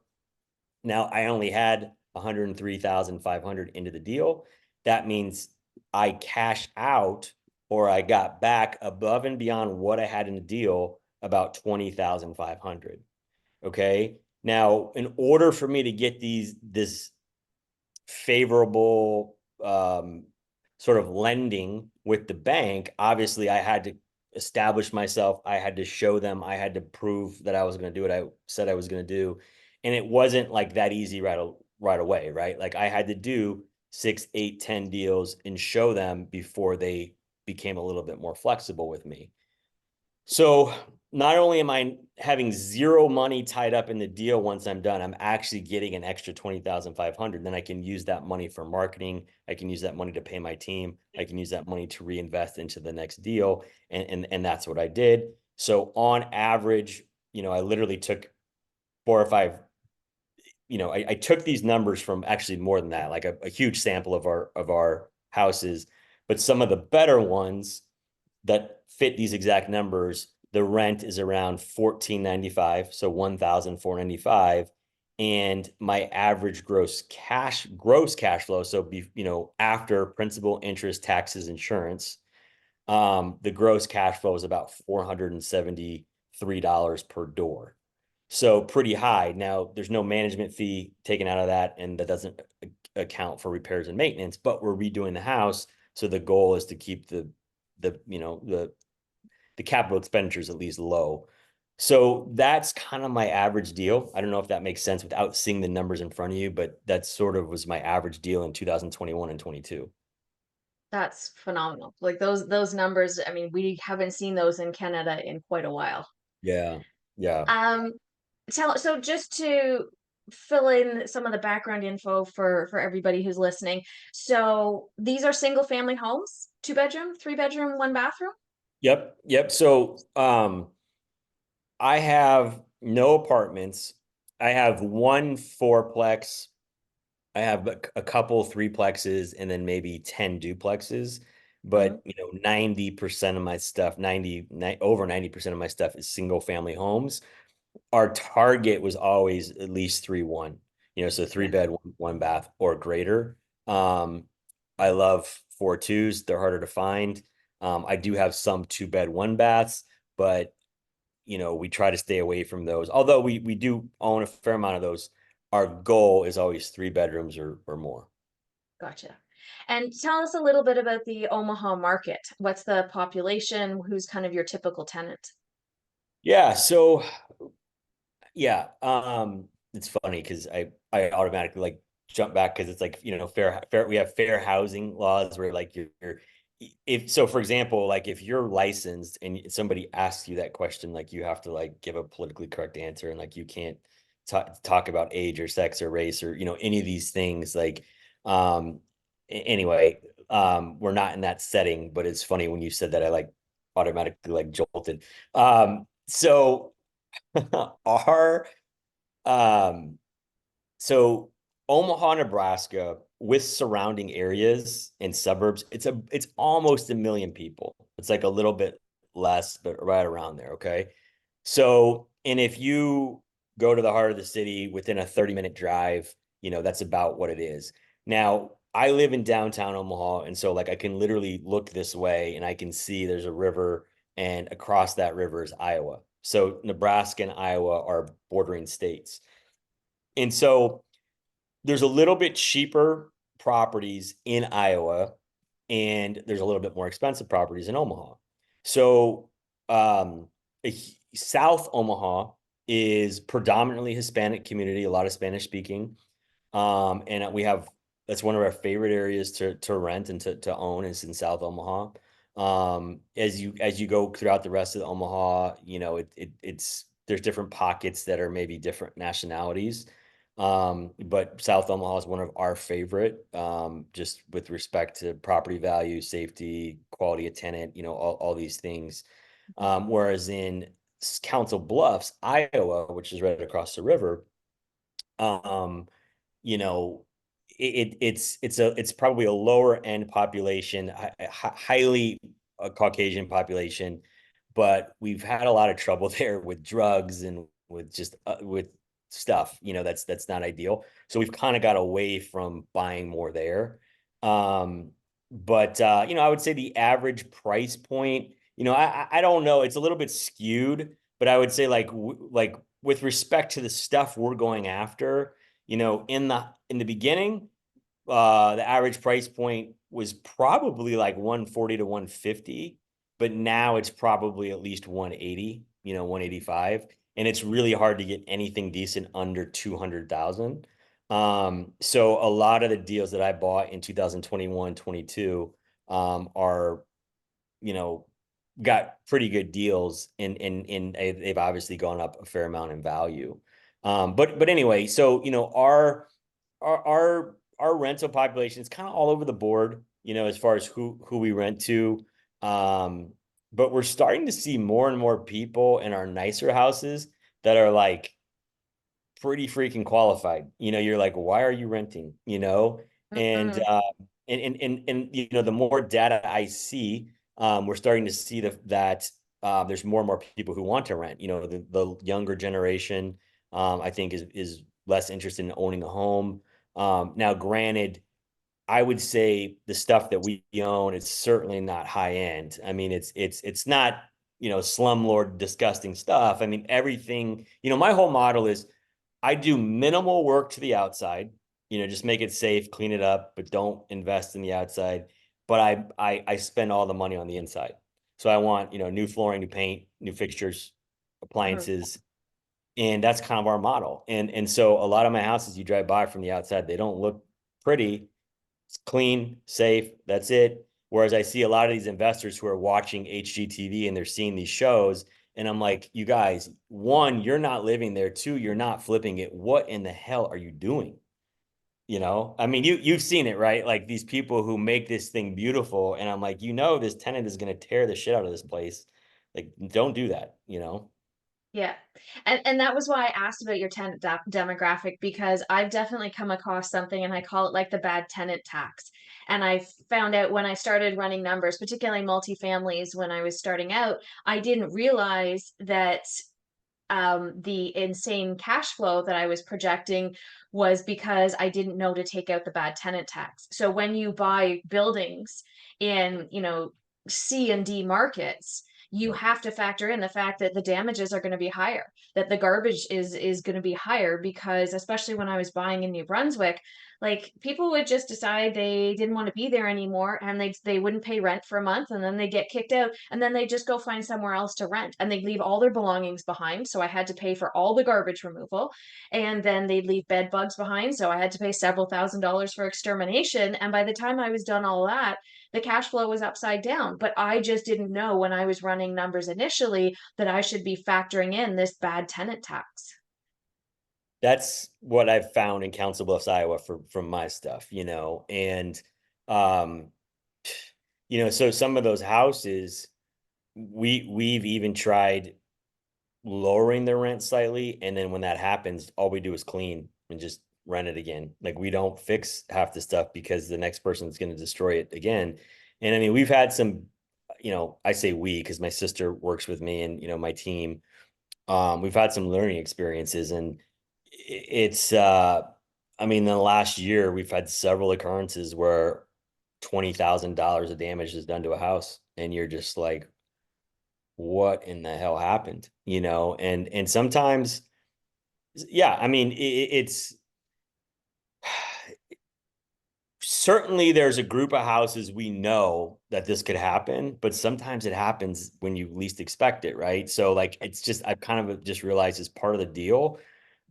Now I only had 103,500 into the deal. That means I cash out, or I got back above and beyond what I had in the deal, about 20,500. Okay. Now, in order for me to get this favorable sort of lending with the bank, obviously I had to establish myself. I had to show them, I had to prove that I was going to do what I said I was going to do. And it wasn't like that easy right away, right? Like I had to do 6, 8, 10 deals and show them before they became a little bit more flexible with me. So not only am I having zero money tied up in the deal once I'm done, I'm actually getting an extra 20,500. Then I can use that money for marketing. I can use that money to pay my team. I can use that money to reinvest into the next deal. And that's what I did. So on average, I literally took 4 or 5, I took these numbers from actually more than that, like a huge sample of our houses, but some of the better ones that fit these exact numbers, the rent is around 1495, so 1,495, and my average gross cash flow, so after principal, interest, taxes, insurance, the gross cash flow is about $473 per door. So pretty high. Now, there's no management fee taken out of that, and that doesn't account for repairs and maintenance, but we're redoing the house. So the goal is to keep the capital expenditures at least low. So that's kind of my average deal. I don't know if that makes sense without seeing the numbers in front of you, but that sort of was my average deal in 2021 and 22. That's phenomenal. Like those numbers, I mean, we haven't seen those in Canada in quite a while. Yeah. Yeah. Um, so just to fill in some of the background info for everybody who's listening. So these are single family homes, 2 bedroom, 3 bedroom, one bathroom. Yep. Yep. So, I have no apartments. I have one fourplex. I have a couple threeplexes and then maybe 10 duplexes. Mhm. But 90% of my stuff, over 90% of my stuff is single family homes. Our target was always at least 3-1, so three Yeah, bed, one bath or greater. Um, I love 4.2s. They're harder to find. I do have some 2 bed, one baths, but we try to stay away from those. Although we do own a fair amount of those. Our goal is always 3 bedrooms or more. gotcha. And tell us a little bit about the Omaha market. What's the population? Who's kind of your typical tenant? Yeah. So yeah, it's funny because I automatically like jump back because it's like fair. We have fair housing laws where like you're if so, for example, like if you're licensed and somebody asks you that question, like you have to like give a politically correct answer, and like you can't talk about age or sex or race or any of these things. Like anyway, we're not in that setting, but it's funny when you said that I like automatically like jolted. So our um so Omaha, Nebraska, with surrounding areas and suburbs, it's almost 1 million people. It's like a little bit less, but right around there. Okay. So, and if you go to the heart of the city within a 30-minute drive, that's about what it is. Now, I live in downtown Omaha, and so like I can literally look this way and I can see there's a river, and across that river is Iowa. So Nebraska and Iowa are bordering states. And so there's a little bit cheaper properties in Iowa, and there's a little bit more expensive properties in Omaha. So, um, South Omaha is predominantly Hispanic community, a lot of Spanish speaking. And we have that's one of our favorite areas to rent and to own is in South Omaha. As you go throughout the rest of the Omaha, it's there's different pockets that are maybe different nationalities. But South Omaha is one of our favorite, just with respect to property value, safety, quality of tenant, all these things. Whereas in Council Bluffs, Iowa, which is right across the river, um, you know, it's probably a lower end population, highly Caucasian population, but we've had a lot of trouble there with drugs and with just with stuff, that's not ideal. So we've kind of got away from buying more there. But I would say the average price point, I don't know, it's a little bit skewed, but I would say like with respect to the stuff we're going after, in the beginning, the average price point was probably like 140 to 150, but now it's probably at least 180, 185, and it's really hard to get anything decent under 200,000. So a lot of the deals that I bought in 2021, 22, are, you know got pretty good deals, and they've obviously gone up a fair amount in value. But anyway, so our rental population is kind of all over the board, as far as who we rent to. Um, but we're starting to see more and more people in our nicer houses that are like pretty freaking qualified. You're like, why are you renting? And Mhm. the more data I see, we're starting to see that there's more and more people who want to rent. The younger generation, I think is less interested in owning a home. Now, granted, I would say the stuff that we own, it's certainly not high end. I mean, it's not, slumlord disgusting stuff. I mean, everything, my whole model is I do minimal work to the outside, just make it safe, clean it up, but don't invest in the outside. But I spend all the money on the inside. So I want, new flooring, new paint, new fixtures, Mhm. appliances, and that's kind of our model. And so a lot of my houses you drive by from the outside, they don't look pretty. It's clean, safe, that's it. Whereas I see a lot of these investors who are watching HGTV and they're seeing these shows, and I'm like, you guys, one, you're not living there. Two, you're not flipping it. What in the hell are you doing? I mean, you've seen it, right? Like these people who make this thing beautiful, and I'm like, this tenant is going to tear the shit out of this place. Like, don't do that. Yeah. And that was why I asked about your tenant demographic, because I've definitely come across something and I call it like the bad tenant tax. And I found out when I started running numbers, particularly multifamilies, when I was starting out, I didn't realize that the insane cash flow that I was projecting was because I didn't know to take out the bad tenant tax. So when you buy buildings in, C and D markets, you Right. have to factor in the fact that the damages are going to be higher, that the garbage is going to be higher, because especially when I was buying in New Brunswick, like people would just decide they didn't want to be there anymore, and they wouldn't pay rent for a month, and then they get kicked out, and then they just go find somewhere else to rent, and they leave all their belongings behind, so I had to pay for all the garbage removal, and then they'd leave bed bugs behind, so I had to pay several $1,000s for extermination, and by the time I was done all that, the cash flow was upside down. But I just didn't know when I was running numbers initially that I should be factoring in this bad tenant tax. That's what I've found in Council Bluffs, Iowa from my stuff, and um, so some of those houses, we've even tried lowering the rent slightly, and then when that happens, all we do is clean and just rent it again. Like we don't fix half the stuff because the next person's going to destroy it again. And I mean, we've had some, I say we because my sister works with me and my team. We've had some learning experiences, and it's I mean, in the last year we've had several occurrences where $20,000 of damage is done to a house, and you're just like, what in the hell happened? And sometimes, yeah, I mean, it's certainly there's a group of houses we know that this could happen, but sometimes it happens when you least expect it, right? So like it's just I've kind of just realized it's part of the deal,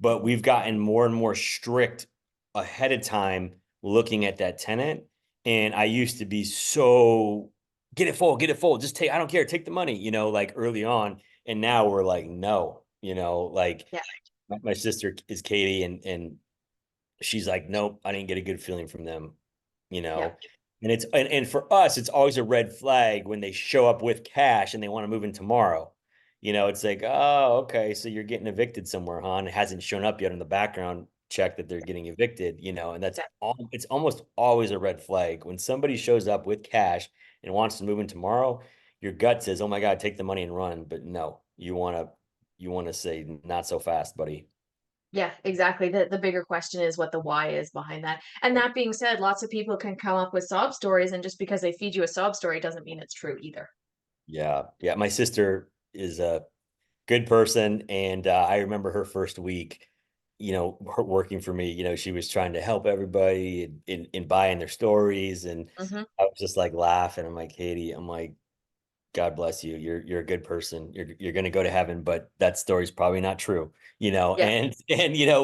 but we've gotten more and more strict ahead of time looking at that tenant. And I used to be so get it full, just take, I don't care, take the money, like early on. And now we're like, no, like Yeah. my sister is Katie, and she's like, nope, I didn't get a good feeling from them, you Yeah. know. And for us, it's always a red flag when they show up with cash and they want to move in tomorrow. It's like, oh, okay, so you're getting evicted somewhere, huh? And it hasn't shown up yet in the background check that they're getting evicted, and that's Yeah. all. It's almost always a red flag when somebody shows up with cash and wants to move in tomorrow. Your gut says, oh my God, take the money and run. But no, you want to say, not so fast, buddy. Yeah, exactly. The bigger question is what the why is behind that. And that being said, lots of people can come up with sob stories, and just because they feed you a sob story doesn't mean it's true either. Yeah, yeah. My sister is a good person, and I remember her first week, her working for me. She was trying to help everybody in buying their stories, and Hmm. I was just like laughing. I'm like, Katie, I'm like, God bless you. You're a good person. You're gonna go to heaven, but that story's probably not true, Yeah. and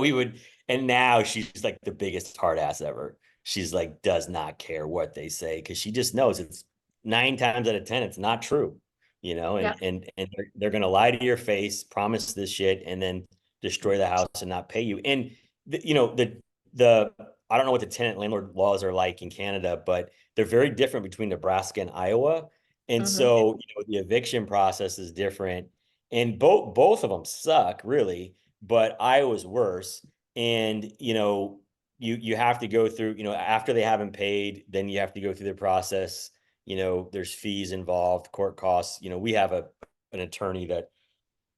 we would, and now she's like the biggest hard ass ever. She's like does not care what they say because she just knows it's 9 times out of 10 it's not true. Yeah. and they're going to lie to your face, promise this shit, and then destroy the house and not pay you. And the I don't know what the tenant landlord laws are like in Canada, but they're very different between Nebraska and Iowa. And Hmm. so, the eviction process is different, and both of them suck really, but Iowa's worse. And you have to go through, after they haven't paid, then you have to go through the process. There's fees involved, court costs. We have an attorney that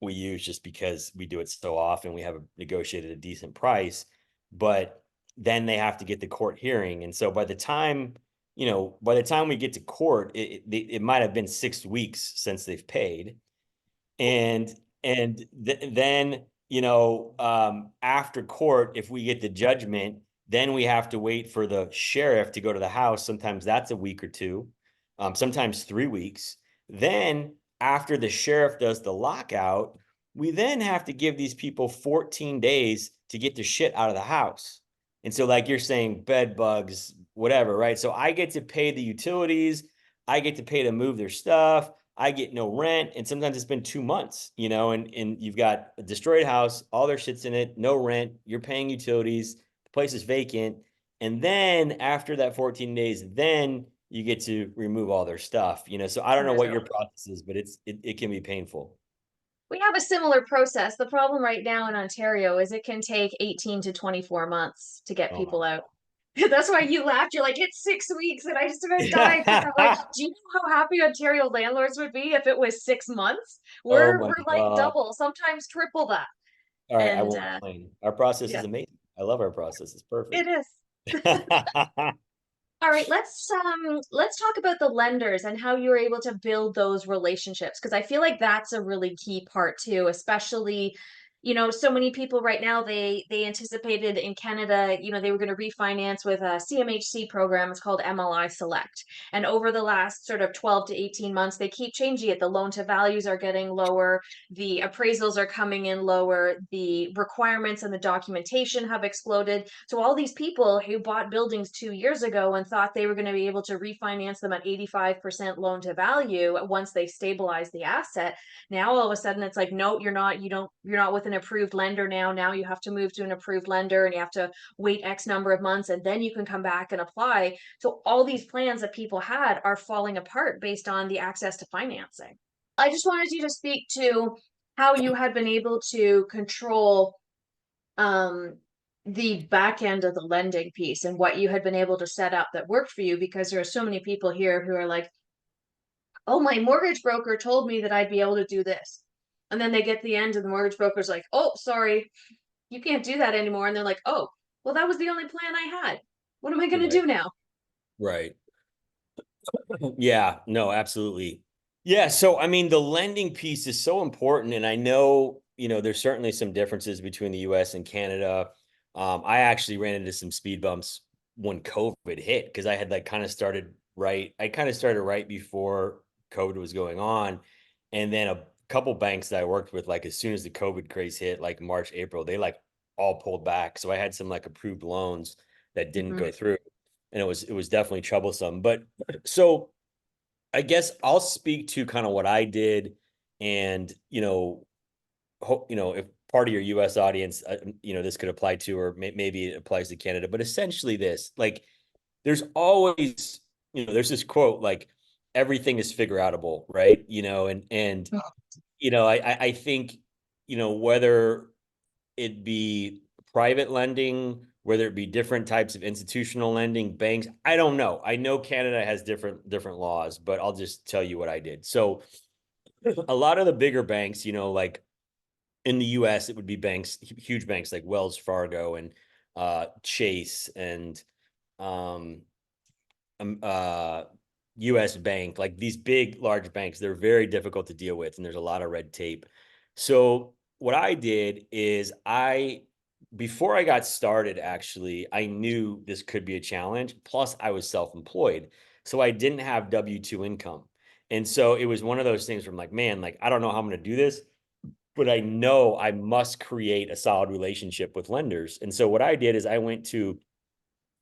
we use just because we do it so often. We have negotiated a decent price, but then they have to get the court hearing. And so by the time we get to court, it might have been 6 weeks since they've paid. And then after court, if we get the judgment, then we have to wait for the sheriff to go to the house. Sometimes that's a week or two, sometimes 3 weeks. Then after the sheriff does the lockout, we then have to give these people 14 days to get the shit out of the house. And so, like you're saying, bed bugs, whatever, right? So I get to pay the utilities, I get to pay to move their stuff, I get no rent, and sometimes it's been 2 months, and you've got a destroyed house, all their shit's in it, no rent, you're paying utilities, the place is vacant, and then after that 14 days, then you get to remove all their stuff, So I don't know what your process is, but it can be painful. We have a similar process. The problem right now in Ontario is it can take 18 to 24 months to get Oh my people out. That's why you laughed. You're like, it's 6 weeks, and I just about died because I'm like, God. do you know how happy Ontario landlords would be if it was 6 months? Oh We're my we're like God. double, sometimes triple that. All right, I And won't complain. Our process is yeah, amazing. I love our process. It's it perfect. is. All right, let's talk about the lenders and how you were able to build those relationships because I feel like that's a really key part too, especially, so many people right now they anticipated in Canada, they were going to refinance with a CMHC program. It's called MLI Select. And over the last sort of 12 to 18 months, they keep changing it. The loan to values are getting lower, the appraisals are coming in lower, the requirements and the documentation have exploded. So all these people who bought buildings 2 years ago and thought they were going to be able to refinance them at 85% loan to value once they stabilize the asset, now all of a sudden it's like, no, you're not with an approved lender now. Now you have to move to an approved lender and you have to wait X number of months and then you can come back and apply. So all these plans that people had are falling apart based on the access to financing. I just wanted you to speak to how you had been able to control um the back end of the lending piece and what you had been able to set up that worked for you because there are so many people here who are like, oh, my mortgage broker told me that I'd be able to do this. And then they get to the end and the mortgage broker's like, oh, sorry, you can't do that anymore. And they're like, oh, well, that was the only plan I had. What am I going to Right. do now? Right. Yeah, no, absolutely. Yeah, so I mean, the lending piece is so important, and I know, there's certainly some differences between the US and Canada. I actually ran into some speed bumps when COVID hit because I kind of started right before COVID was going on. And then a couple banks that I worked with, like as soon as the COVID craze hit, like March, April, they like all pulled back. So I had some like approved loans that didn't Mhm. go through. And it was definitely troublesome. But so I guess I'll speak to kind of what I did, and if part of your U.S. audience, this could apply to, or maybe it applies to Canada, but essentially this, like, there's always, there's this quote like, everything is figure outable, right? And I think, whether it be private lending, whether it be different types of institutional lending, banks. I don't know. I know Canada has different laws, but I'll just tell you what I did. So a lot of the bigger banks, like in the US, it would be banks, huge banks like Wells Fargo and Chase and um, um, uh, US Bank, like these big, large banks, they're very difficult to deal with, and there's a lot of red tape. So what I did is before I got started, actually, I knew this could be a challenge. Plus, I was self-employed, so I didn't have W-2 income. And so it was one of those things where I'm like, man, like I don't know how I'm going to do this, but I know I must create a solid relationship with lenders. And so what I did is I went to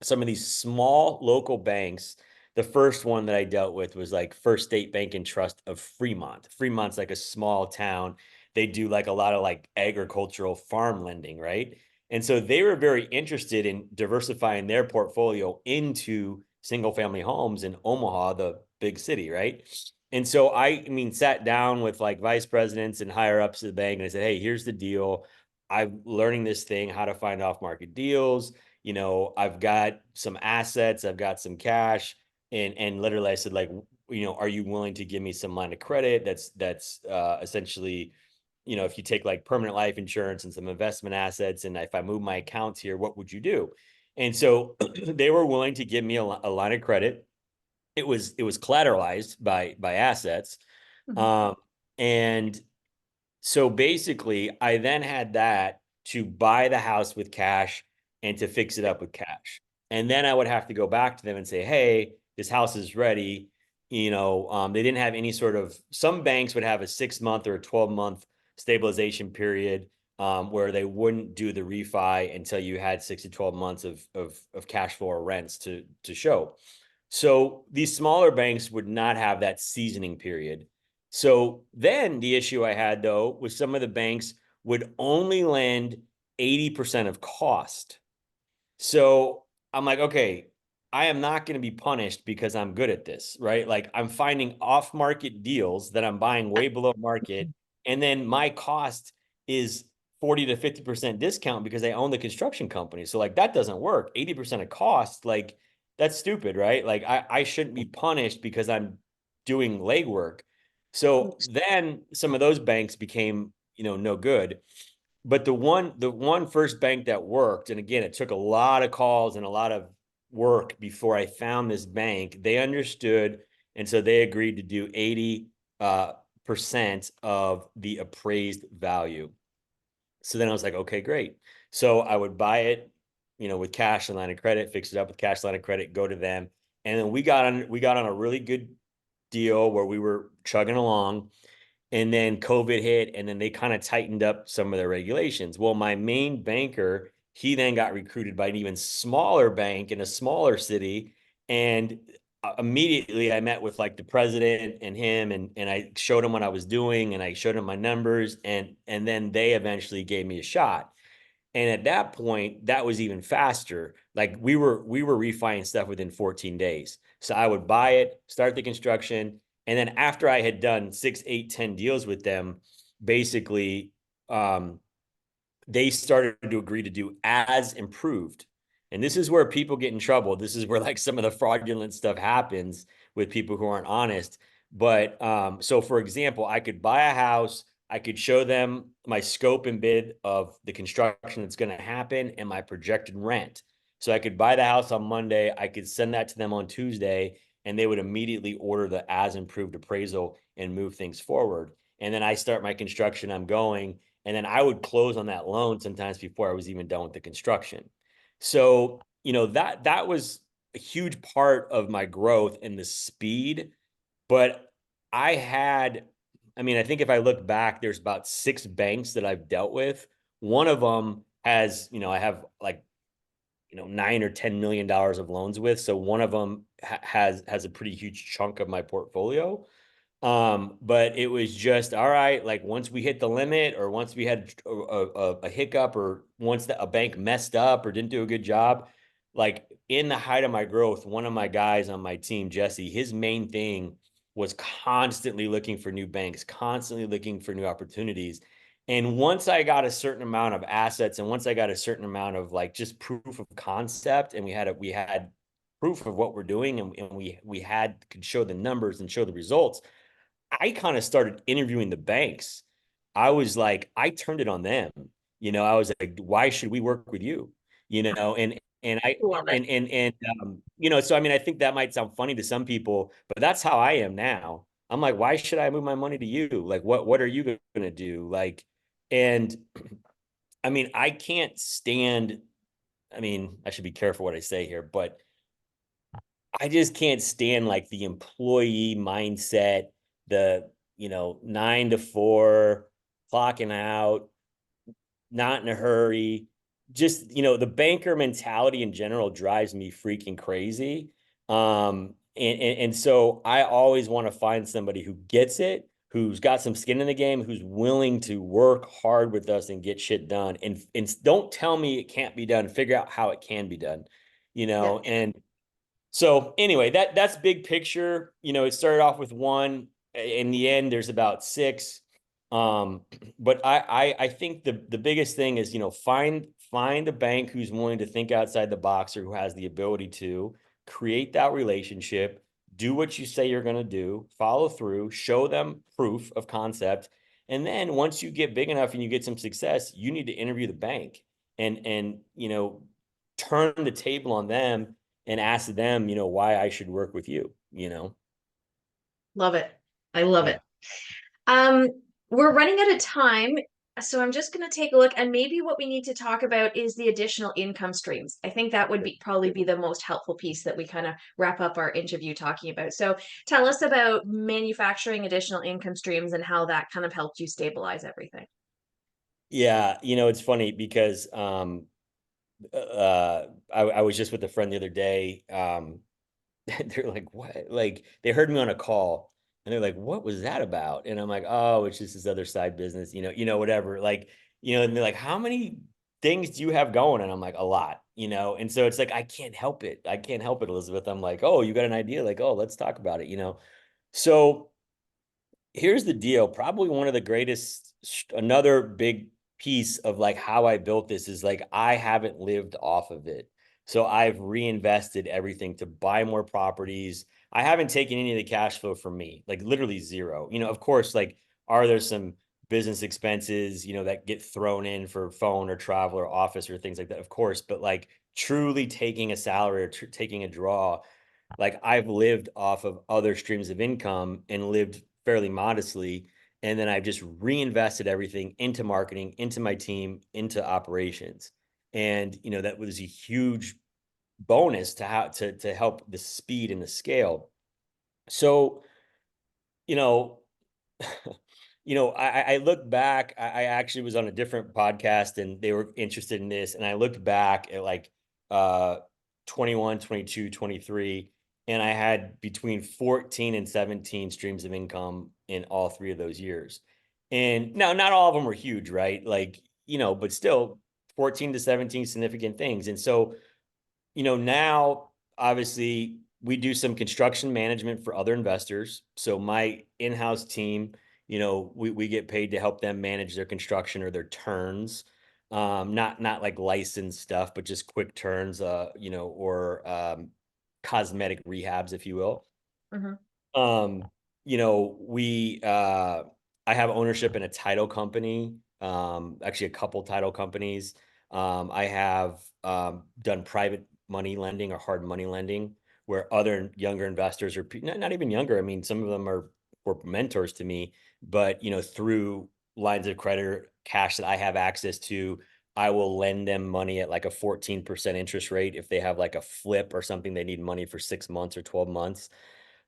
some of these small local banks The first one that I dealt with was like First State Bank and Trust of Fremont. Fremont's like a small town. They do like a lot of like agricultural farm lending, right? And so they were very interested in diversifying their portfolio into single family homes in Omaha, the big city, right? And so I mean, sat down with like vice presidents and higher ups of the bank and I said, hey, here's the deal. I'm learning this thing, how to find off market deals. I've got some assets, I've got some cash. And literally I said, like, are you willing to give me some line of credit? That's essentially, if you take like permanent life insurance and some investment assets, and if I move my accounts here, what would you do? And so they were willing to give me a line of credit. It was collateralized by assets. Mhm. Um, and so basically, I then had that to buy the house with cash and to fix it up with cash. And then I would have to go back to them and say, hey, this house is ready. They didn't have any sort of, some banks would have a 6 month or a 12-month stabilization period, where they wouldn't do the refi until you had 6 to 12 months of cash flow or rents to show. So these smaller banks would not have that seasoning period. So then the issue I had though was some of the banks would only lend 80% of cost. So I'm like, okay, I am not going to be punished because I'm good at this, right? Like I'm finding off market deals that I'm buying way below market. And then my cost is 40 to 50% discount because I own the construction company. So like that doesn't work. 80% of cost, like that's stupid, right? Like I shouldn't be punished because I'm doing legwork. So then some of those banks became, no good. But the one first bank that worked, and again, it took a lot of calls and a lot of work before I found this bank. They understood, and so they agreed to do 80 percent of the appraised value. So then I was like, okay, great. So I would buy it, with cash and line of credit, fix it up with cash line of credit, go to them, and then we got on a really good deal where we were chugging along, and then COVID hit, and then they kind of tightened up some of their regulations. Well, my main banker, he then got recruited by an even smaller bank in a smaller city, and immediately I met with like the president and him, and I showed him what I was doing, and I showed him my numbers, and then they eventually gave me a shot. And at that point, that was even faster. Like we were refining stuff within 14 days. So I would buy it, start the construction, and then after I had done 6, 8, 10 deals with them, basically, um, they started to agree to do as improved. And this is where people get in trouble. This is where like some of the fraudulent stuff happens with people who aren't honest. But so for example, I could buy a house, I could show them my scope and bid of the construction that's going to happen and my projected rent. So I could buy the house on Monday, I could send that to them on Tuesday, and they would immediately order the as improved appraisal and move things forward. And then I start my construction, I'm going, and then I would close on that loan sometimes before I was even done with the construction. So, that was a huge part of my growth and the speed. But I had, I mean, I think if I look back, there's about 6 banks that I've dealt with. One of them has, I have like, 9 or $10 million of loans with. So one of them has a pretty huge chunk of my portfolio. But it was just all right. Like once we hit the limit, or once we had a hiccup, or once a bank messed up or didn't do a good job, like in the height of my growth, one of my guys on my team, Jesse, his main thing was constantly looking for new banks, constantly looking for new opportunities. And once I got a certain amount of assets, and once I got a certain amount of like just proof of concept, and we had proof of what we're doing, and we had could show the numbers and show the results, I kind of started interviewing the banks. I was like, I turned it on them. I was like, why should we work with you? And I Love it. and so I mean, I think that might sound funny to some people, but that's how I am now. I'm like, why should I move my money to you? Like, what are you going to do? Like, and I mean, I can't stand. I mean, I should be careful what I say here, but I just can't stand like the employee mindset, the 9 to 4, clocking out, not in a hurry. Just, the banker mentality in general drives me freaking crazy. And so I always want to find somebody who gets it, who's got some skin in the game, who's willing to work hard with us and get shit done. And don't tell me it can't be done. Figure out how it can be done, Yeah. and so anyway, that's big picture. It started off with one. In the end, there's about six. Um, but I think the biggest thing is, find a bank who's willing to think outside the box or who has the ability to create that relationship, do what you say you're going to do, follow through, show them proof of concept. And then once you get big enough and you get some success, you need to interview the bank and turn the table on them and ask them, why I should work with you. Love it. I love Yeah. it. Um, we're running out of time, so I'm just going to take a look, and maybe what we need to talk about is the additional income streams. I think that would be probably be the most helpful piece that we kind of wrap up our interview talking about. So tell us about manufacturing additional income streams and how that kind of helped you stabilize everything. Yeah. It's funny because I was just with a friend the other day. They're like, what? Like, they heard me on a call and they're like, what was that about? And I'm like, oh, it's just this other side business, whatever. Like, and they're like, how many things do you have going? And I'm like, a lot. And so it's like, I can't help it. I can't help it, Elizabeth. I'm like, oh, you got an idea? Like, oh, let's talk about it. So here's the deal. Probably one of the greatest, another big piece of like how I built this is like I haven't lived off of it. So I've reinvested everything to buy more properties. I haven't taken any of the cash flow from me, like literally zero. Of course, like, are there some business expenses, that get thrown in for phone or travel or office or things like that? Of course, but like truly taking a salary or taking a draw, like I've lived off of other streams of income and lived fairly modestly. And then I've just reinvested everything into marketing, into my team, into operations. And, that was a huge bonus to how to help the speed and the scale. So, you know, I look back, I actually was on a different podcast and they were interested in this. And I looked back at like uh 21, 22, 23, and I had between 14 and 17 streams of income in all three of those years. And now not all of them were huge, right? Like, but still 14 to 17 significant things. And so now obviously we do some construction management for other investors. So my in-house team, we get paid to help them manage their construction or their turns. Not like licensed stuff, but just quick turns, or cosmetic rehabs, if you will. Hmm. Um, we I have ownership in a title company, actually a couple title companies. I have done private money lending or hard money lending where other younger investors or not even younger. I mean, some of them were mentors to me, but through lines of credit or cash that I have access to, I will lend them money at like a 14% interest rate if they have like a flip or something they need money for 6 months or 12 months.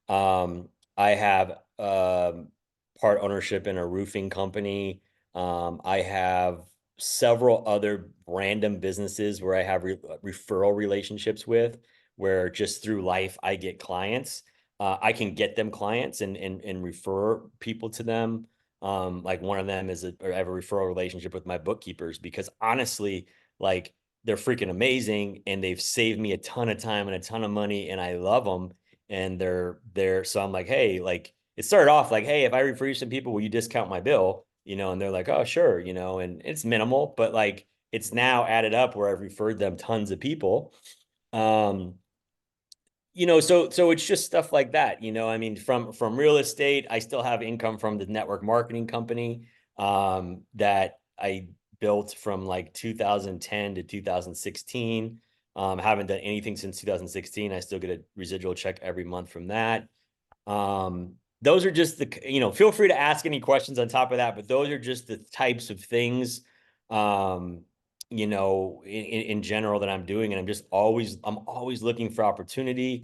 I have part ownership in a roofing company. I have several other random businesses where I have referral relationships with, where just through life I get clients. I can get them clients and refer people to them. Like one of them or I have a referral relationship with my bookkeepers because honestly, like they're freaking amazing and they've saved me a ton of time and a ton of money and I love them and they're so I'm like, hey, like it started off like, hey, if I refer you some people, will you discount my bill? And they're like, oh, sure, and it's minimal, but like it's now added up where I've referred them tons of people. Um, so it's just stuff like that. I mean, from real estate, I still have income from the network marketing company that I built from like 2010 to 2016. Haven't done anything since 2016. I still get a residual check every month from that. Those are just feel free to ask any questions on top of that, but those are just the types of things, um, in general that I'm doing. And I'm always looking for opportunity.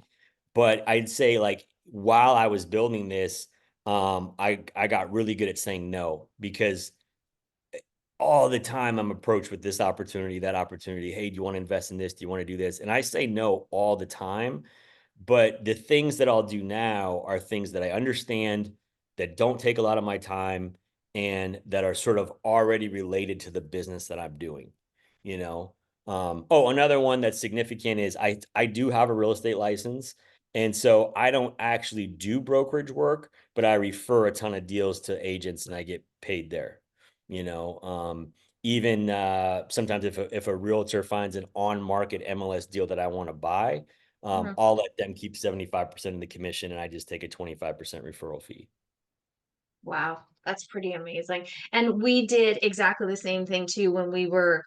But I'd say like while I was building this, I got really good at saying no because all the time I'm approached with this opportunity, that opportunity. Hey, do you want to invest in this? Do you want to do this? And I say no all the time But the things that I'll do now are things that I understand, that don't take a lot of my time, and that are sort of already related to the business that I'm doing, you know? Oh, another one that's significant is I do have a real estate license. And so I don't actually do brokerage work, but I refer a ton of deals to agents and I get paid there. You know, even sometimes if a realtor finds an on market MLS deal that I want to buy, Mhm. I'll let them keep 75% of the commission and I just take a 25% referral fee. Wow, that's pretty amazing. And we did exactly the same thing too when we were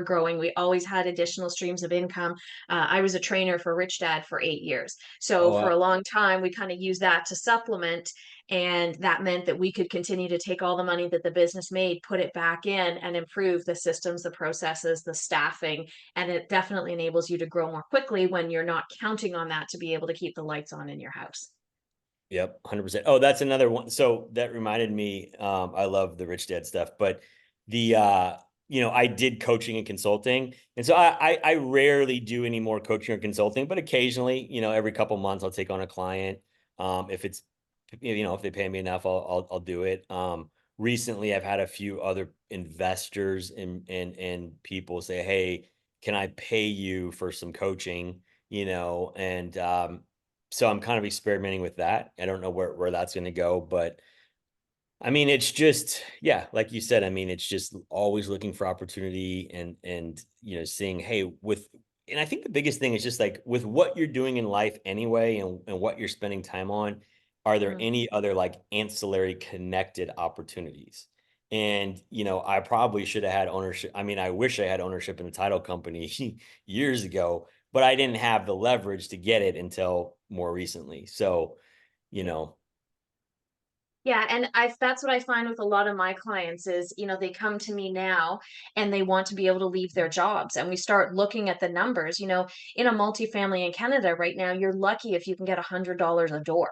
growing. We always had additional streams of income. I was a trainer for Rich Dad for 8 years. So Oh, for a wow. long time, we kind of used that to supplement. And that meant that we could continue to take all the money that the business made, put it back in, and improve the systems, the processes, the staffing. And it definitely enables you to grow more quickly when you're not counting on that to be able to keep the lights on in your house. Yep, 100%. Oh, that's another one. So that reminded me, I love the Rich Dad stuff, but the I did coaching and consulting. And so I rarely do any more coaching or consulting, but occasionally, every couple months I'll take on a client. If it's if they pay me enough, I'll do it. Recently I've had a few other investors and people say, "Hey, can I pay you for some coaching?" And so I'm kind of experimenting with that. I don't know where that's going to go, but I mean, it's just, yeah, like you said, I mean, it's just always looking for opportunity and seeing, hey, and I think the biggest thing is just like with what you're doing in life anyway and what you're spending time on, are there Mhm. any other like ancillary connected opportunities? And I probably should have had ownership. I mean, I wish I had ownership in a title company years ago, but I didn't have the leverage to get it until more recently. So, you Yeah. know, Yeah, and I that's what I find with a lot of my clients is, they come to me now and they want to be able to leave their jobs. And we start looking at the numbers. In a multifamily in Canada right now, you're lucky if you can get $100 a door.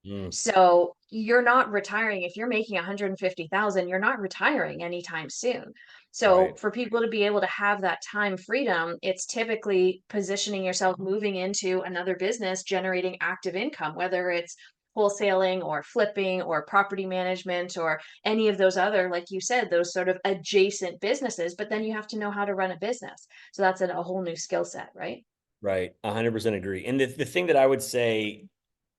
mm, So you're not retiring. If you're making 150,000, you're not retiring anytime soon. So right, for people to be able to have that time freedom, it's typically positioning yourself, moving into another business, generating active income, whether it's wholesaling or flipping or property management or any of those other, like you said, those sort of adjacent businesses. But then you have to know how to run a business. So that's a whole new skill set, right? right. 100% agree. And the thing that I would say,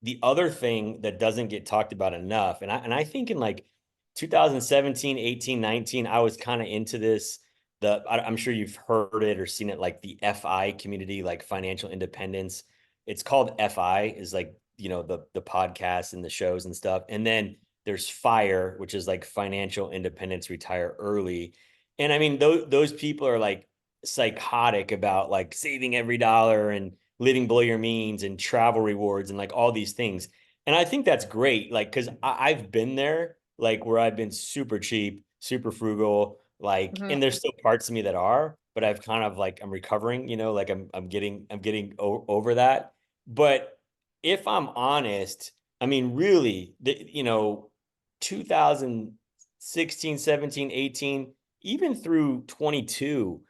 the other thing that doesn't get talked about enough, and I think in like 2017, 18, 19, I was kind of into this. I'm sure you've heard it or seen it, like the FI community, like financial independence. It's called FI, is like, the podcasts and the shows and stuff. And then there's FIRE, which is like financial independence, retire early. And I mean, those people are like psychotic about like saving every dollar and living below your means and travel rewards and like all these things. And I think that's great. Like, cause I've been there, like where I've been super cheap, super frugal, like, Mhm. and there's still parts of me that are, but I've kind of like, I'm recovering, like I'm getting over that. But if I'm honest, I mean, really, 2016, 17, 18, even through 22,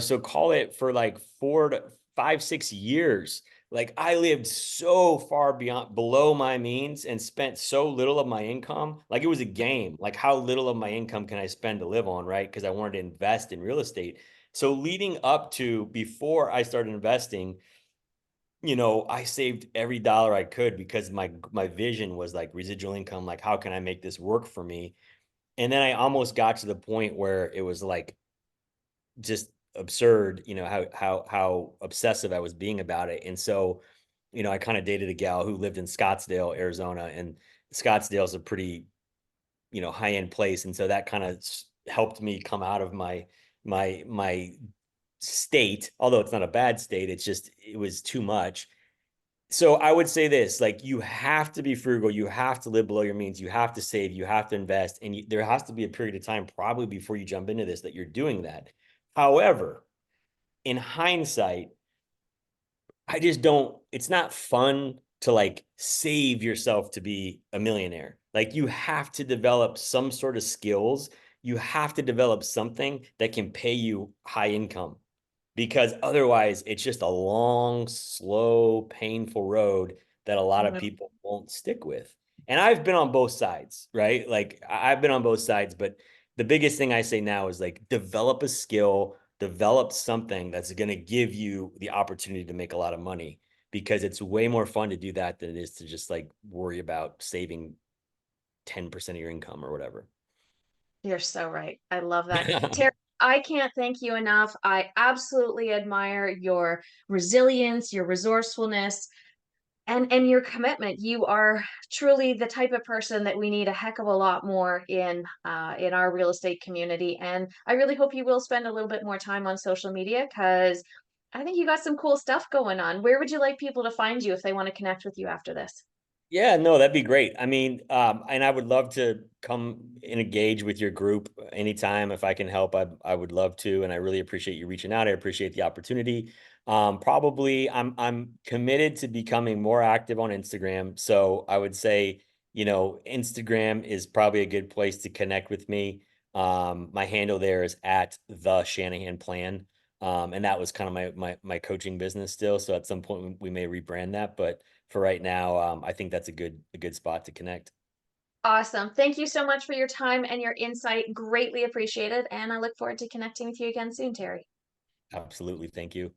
so call it for like 4 to 5, 6 years. Like I lived so far beyond below my means and spent so little of my income. Like it was a game. Like how little of my income can I spend to live on, right? Because I wanted to invest in real estate. So leading up to before I started investing, I saved every dollar I could because my vision was like residual income. Like how can I make this work for me? And then I almost got to the point where it was like just absurd, how obsessive I was being about it. And so, I kind of dated a gal who lived in Scottsdale, Arizona, and Scottsdale is a pretty, high end place. And so that kind of helped me come out of my state, although it's not a bad state. It's just it was too much. So I would say this, like you have to be frugal, you have to live below your means, you have to save, you have to invest, and there has to be a period of time probably before you jump into this that you're doing that. However, in hindsight, I just don't, it's not fun to like save yourself to be a millionaire. Like you have to develop some sort of skills. You have to develop something that can pay you high income. because otherwise it's just a long, slow, painful road that a lot of Mhm. people won't stick with. And I've been on both sides, right? Like I've been on both sides, but the biggest thing I say now is like develop a skill, develop something that's going to give you the opportunity to make a lot of money because it's way more fun to do that than it is to just like worry about saving 10% of your income or whatever. You're so right. I love that. Terry, I can't thank you enough. I absolutely admire your resilience, your resourcefulness, and your commitment. You are truly the type of person that we need a heck of a lot more in our real estate community. And I really hope you will spend a little bit more time on social media because I think you got some cool stuff going on. Where would you like people to find you if they want to connect with you after this? Yeah, no, that'd be great. I mean, and I would love to come and engage with your group anytime if I can help. I would love to, and I really appreciate you reaching out. I appreciate the opportunity. Probably, I'm committed to becoming more active on Instagram. So I would say, Instagram is probably a good place to connect with me. My handle there is at the Shanahan Plan, and that was kind of my coaching business still. So at some point we may rebrand that, but for right now, I think that's a good spot to connect. Awesome. Thank you so much for your time and your insight. Greatly appreciated. And I look forward to connecting with you again soon, Terry. Absolutely. Thank you.